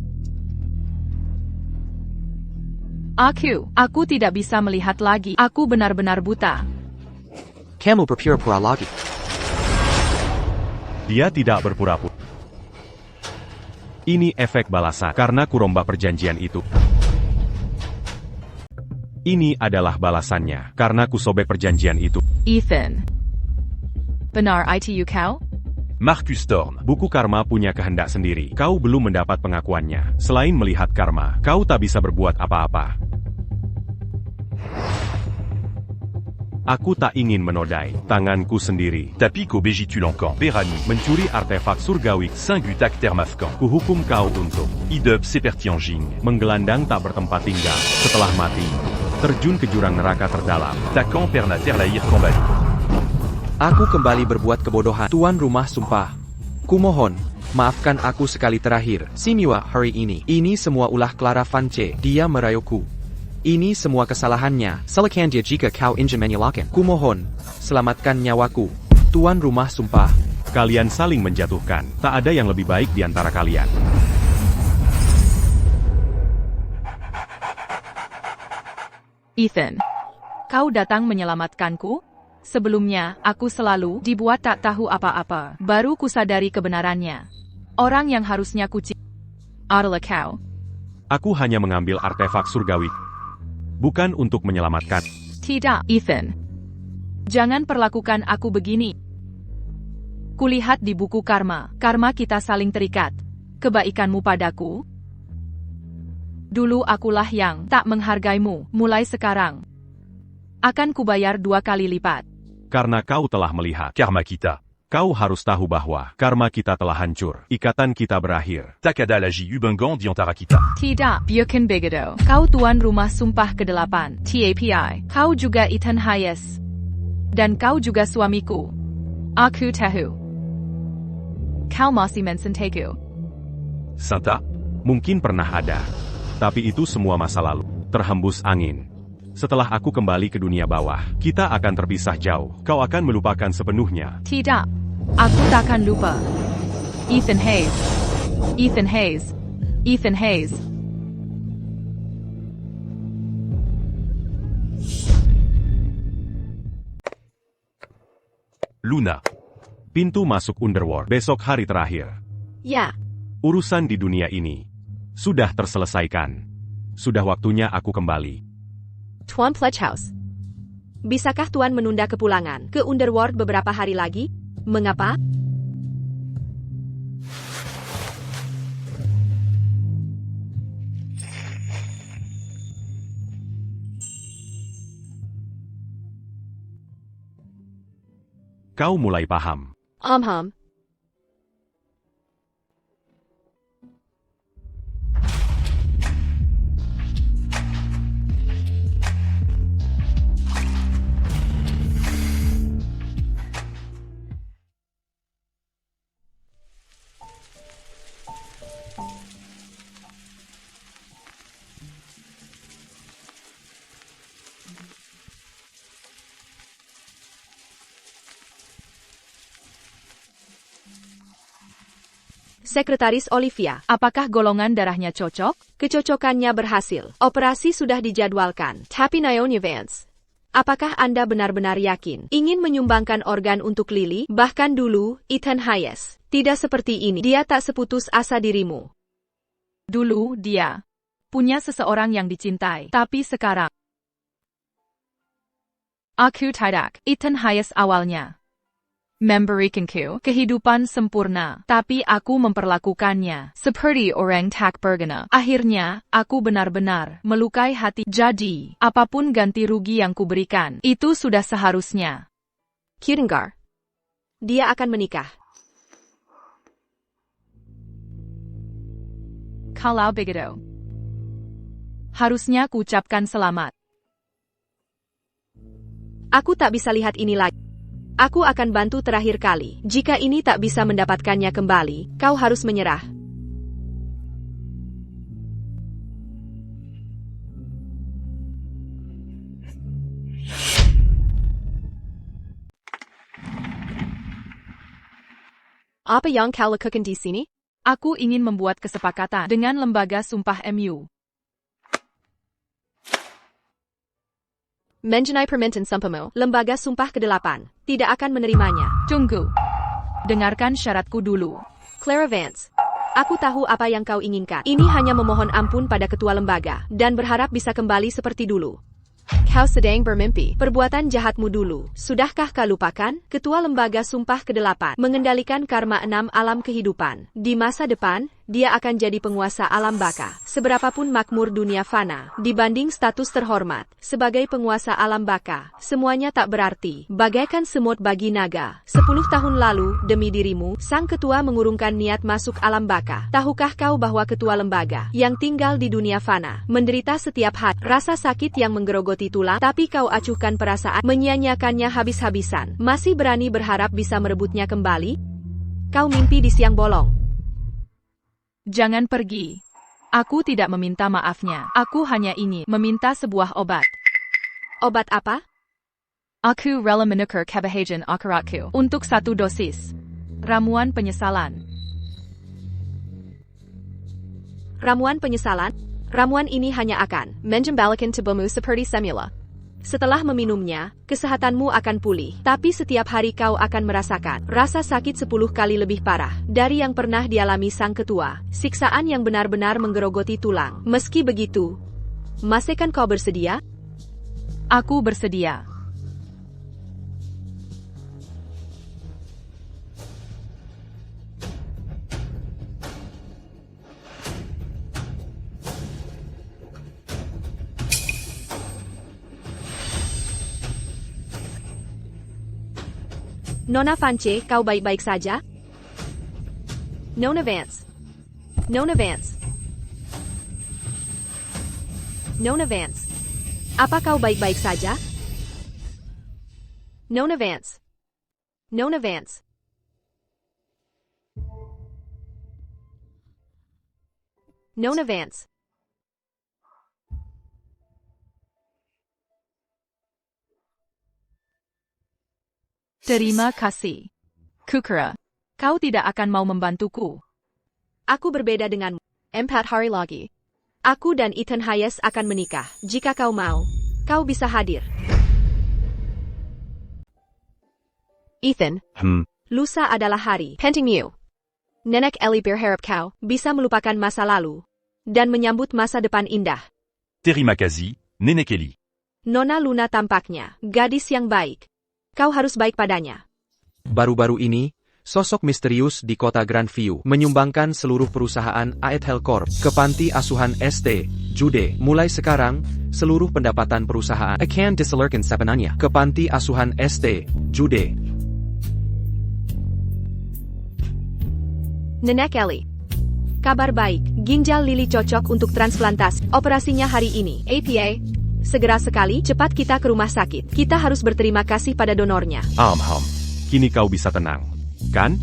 Aku tidak bisa melihat lagi. Aku benar-benar buta. Kamu berpura-pura lagi. Dia tidak berpura-pura. Ini efek balasan karena kurombak perjanjian itu. Ini adalah balasannya karena kusobek perjanjian itu. Ethan. Benar itu kau? Marcus Thorne. Buku karma punya kehendak sendiri. Kau belum mendapat pengakuannya. Selain melihat karma, kau tak bisa berbuat apa-apa. Aku tak ingin menodai tanganku sendiri. Tapiko Begitulancan. Berani. Mencuri artefak surgawi. Singutak Termafkan. Kuhukum kau untuk Idub Sepertianjing. menggelandang tak bertempat tinggal setelah mati. Terjun ke jurang neraka terdalam. Takan Perna Terlair Kambali. Aku kembali berbuat kebodohan. Tuan rumah sumpah. Kumohon, maafkan aku sekali terakhir. Simiwa hari ini. Ini semua ulah Clara Vance. Dia merayuku. Ini semua kesalahannya. Silakan dia jika kau ingin menyalahkan. Kumohon, selamatkan nyawaku. Tuan rumah sumpah. Kalian saling menjatuhkan. Tak ada yang lebih baik di antara kalian. Ethan. Kau datang menyelamatkanku? Sebelumnya, aku selalu dibuat tak tahu apa-apa. Baru kusadari kebenarannya. Orang yang harusnya adalah kau. Aku hanya mengambil artefak surgawi. Bukan untuk menyelamatkan. Tidak, Ethan. Jangan perlakukan aku begini. Kulihat di buku karma. Karma kita saling terikat. Kebaikanmu padaku. Dulu akulah yang tak menghargaimu. Mulai sekarang akan kubayar 2 kali lipat. Karena kau telah melihat Karma kita. Kau harus tahu bahwa karma kita telah hancur. Ikatan kita berakhir. Takada Laji Ubengan di antara kita. Tidak, Byoken Begado. Kau tuan rumah sumpah ke-8. TAPI. Kau juga Ethan Hayes. Dan kau juga suamiku. Aku tahu. Kau masih mencintaiku. Santa. Mungkin pernah ada. Tapi itu semua masa lalu. Terhembus angin. Setelah aku kembali ke dunia bawah, kita akan terpisah jauh. Kau akan melupakan sepenuhnya. Tidak. Aku takkan lupa. Ethan Hayes. Ethan Hayes. Ethan Hayes. Luna. Pintu masuk Underworld besok hari terakhir. Ya, Urusan di dunia ini sudah terselesaikan. Sudah waktunya aku kembali. Tuan Pledgehouse. Bisakah Tuan menunda kepulangan ke Underworld beberapa hari lagi? Mengapa? Kau mulai paham. Hum. Sekretaris Olivia, apakah golongan darahnya cocok? Kecocokannya berhasil. Operasi sudah dijadwalkan. Tapi Naomi Vance, apakah Anda benar-benar yakin ingin menyumbangkan organ untuk Lily? Bahkan dulu, Ethan Hayes. Tidak seperti ini. Dia tak seputus asa dirimu. Dulu, dia punya seseorang yang dicintai. Tapi sekarang, aku tidak. Ethan Hayes awalnya memberikanku kehidupan sempurna, tapi aku memperlakukannya seperti orang tak berguna. Akhirnya, aku benar-benar melukai hati. Jadi, apapun ganti rugi yang kuberikan, itu sudah seharusnya. Kudengar. Dia akan menikah. Kalau begitu, harusnya kuucapkan selamat. Aku tak bisa lihat ini lagi. Aku akan bantu terakhir kali. Jika ini tak bisa mendapatkannya kembali, kau harus menyerah. Apa yang kau lakukan di sini? Aku ingin membuat kesepakatan dengan lembaga sumpah MU. Mengenai permintaan sumpahmu, lembaga sumpah ke-8 tidak akan menerimanya. Tunggu. Dengarkan syaratku dulu. Clara Vance, aku tahu apa yang kau inginkan. Ini hanya memohon ampun pada ketua lembaga dan berharap bisa kembali seperti dulu. Kau sedang bermimpi. Perbuatan jahatmu dulu. Sudahkah kau lupakan? Ketua lembaga sumpah ke-8 mengendalikan karma 6 alam kehidupan. Di masa depan, dia akan jadi penguasa alam baka. Seberapapun makmur dunia fana, dibanding status terhormat sebagai penguasa alam baka, semuanya tak berarti. Bagaikan semut bagi naga. 10 tahun lalu, demi dirimu, sang ketua mengurungkan niat masuk alam baka. Tahukah kau bahwa ketua lembaga yang tinggal di dunia fana menderita setiap hari rasa sakit yang menggerogoti tulang, tapi kau acuhkan perasaan, menyia-nyiakannya habis-habisan. Masih berani berharap bisa merebutnya kembali? Kau mimpi di siang bolong. Jangan pergi. Aku tidak meminta maafnya. Aku hanya ingin meminta sebuah obat. Obat apa? Aku rela menukar kebahagiaan akaratku untuk 1 dosis. Ramuan penyesalan. Ramuan penyesalan? Ramuan ini hanya akan menjembalikan tubuhmu seperti semula. Setelah meminumnya, kesehatanmu akan pulih. Tapi setiap hari kau akan merasakan rasa sakit 10 kali lebih parah dari yang pernah dialami sang ketua. Siksaan yang benar-benar menggerogoti tulang. Meski begitu, masihkan kau bersedia? Aku bersedia. Nona Vance, kau baik-baik saja? Nona Vance. Nona Vance. Nona Vance. Apa kau baik-baik saja? Nona Vance. Nona Vance. Nona Vance. Terima kasih. Kukira, kau tidak akan mau membantuku. Aku berbeda denganmu. 4 hari lagi, aku dan Ethan Hayes akan menikah. Jika kau mau, kau bisa hadir. Ethan, lusa adalah hari pentingmu. Nenek Ellie berharap kau bisa melupakan masa lalu dan menyambut masa depan indah. Terima kasih, Nenek Eli. Nona Luna tampaknya gadis yang baik. Kau harus baik padanya. Baru-baru ini, sosok misterius di kota Grandview menyumbangkan seluruh perusahaan Aethel Corp ke panti asuhan St. Jude. Mulai sekarang, seluruh pendapatan perusahaan akan disalurkan sepenuhnya ke panti asuhan St. Jude. Nenek Ellie. Kabar baik, ginjal Lily cocok untuk transplantasi. Operasinya hari ini. APA, segera sekali, cepat kita ke rumah sakit. Kita harus berterima kasih pada donornya. Kini kau bisa tenang, kan?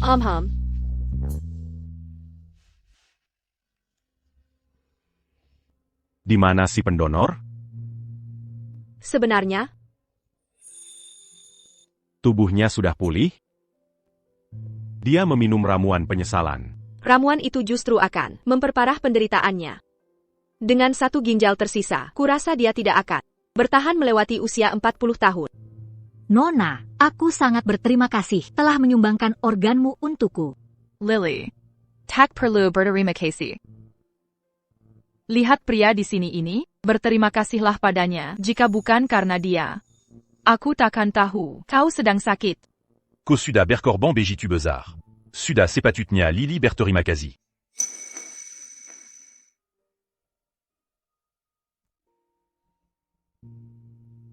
Di mana si pendonor? Sebenarnya, Tubuhnya sudah pulih? Dia meminum ramuan penyesalan. ramuan itu justru akan memperparah penderitaannya. Dengan satu ginjal tersisa, kurasa dia tidak akan bertahan melewati usia 40 tahun. Nona, aku sangat berterima kasih telah menyumbangkan organmu untukku. Lily. Tak perlu berterima kasih. Lihat pria di sini ini, berterima kasihlah padanya, jika bukan karena dia. Aku takkan tahu, kau sedang sakit. Kosuda Berkorban Bejitu Bezar. Suda Sepatutnia Lili Bertorimakazi.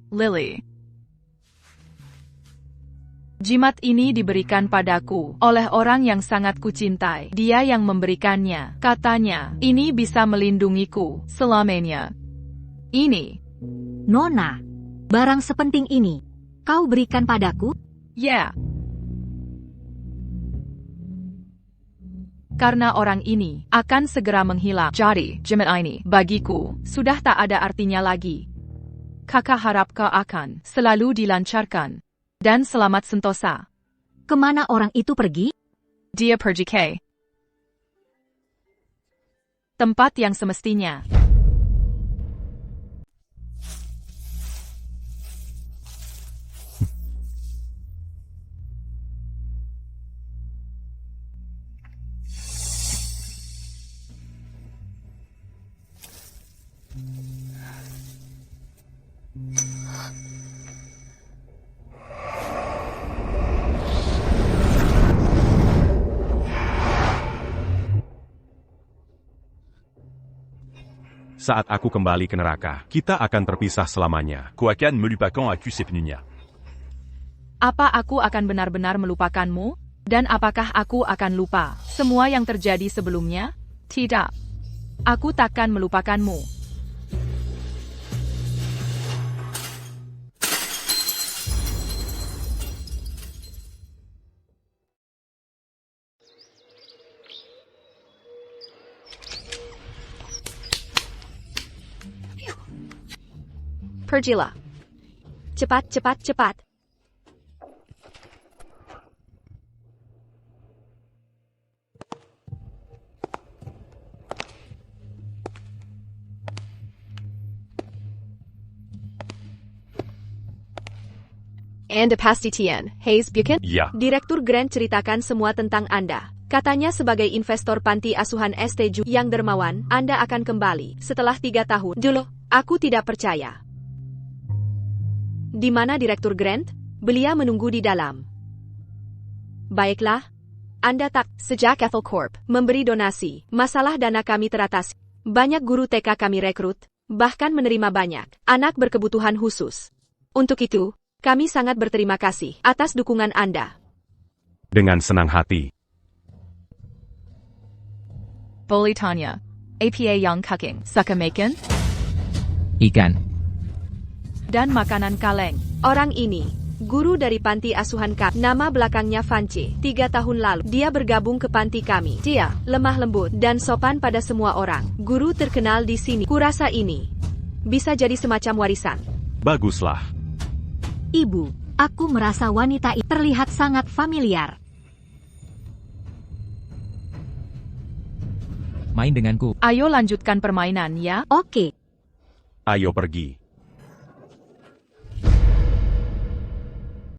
Lily. Jimat ini diberikan padaku oleh orang yang sangat kucintai. Dia yang memberikannya. Katanya, ini bisa melindungiku selamanya. Ini. Nona, barang sepenting ini, kau berikan padaku? Ya. Karena orang ini akan segera menghilang. Jadi, jimat ini, bagiku, sudah tak ada artinya lagi. Kakak harap kau akan selalu dilancarkan. Dan selamat sentosa. Kemana orang itu pergi? Dia pergi ke tempat yang semestinya. Saat aku kembali ke neraka, kita akan terpisah selamanya. Koakan melupakan aku sepenuhnya. Apa aku akan benar-benar melupakanmu? Dan apakah aku akan lupa semua yang terjadi sebelumnya? Tidak. Aku takkan melupakanmu. Pergilah. Cepat, cepat, cepat. Anda pasti Tian Hayes Buchan? Ya. Direktur Grant ceritakan semua tentang Anda. Katanya sebagai investor panti asuhan STJ yang dermawan, Anda akan kembali setelah 3 tahun. Dulu, aku tidak percaya. Di mana Direktur Grant? Beliau menunggu di dalam. Baiklah. Anda tak, sejak Ethel Corp memberi donasi, masalah dana kami teratasi. Banyak guru TK kami rekrut, bahkan menerima banyak anak berkebutuhan khusus. Untuk itu, kami sangat berterima kasih atas dukungan Anda. Dengan senang hati. Boleh tanya, APA yang cooking, suka makan? Ikan. Dan makanan kaleng. Orang ini, guru dari panti asuhan kami. Nama belakangnya Vance. 3 tahun lalu, dia bergabung ke panti kami. Dia lemah lembut dan sopan pada semua orang. Guru terkenal di sini. Kurasa ini bisa jadi semacam warisan. Baguslah. Ibu, aku merasa wanita itu terlihat sangat familiar. Main denganku. Ayo lanjutkan permainan ya. Oke. Ayo pergi.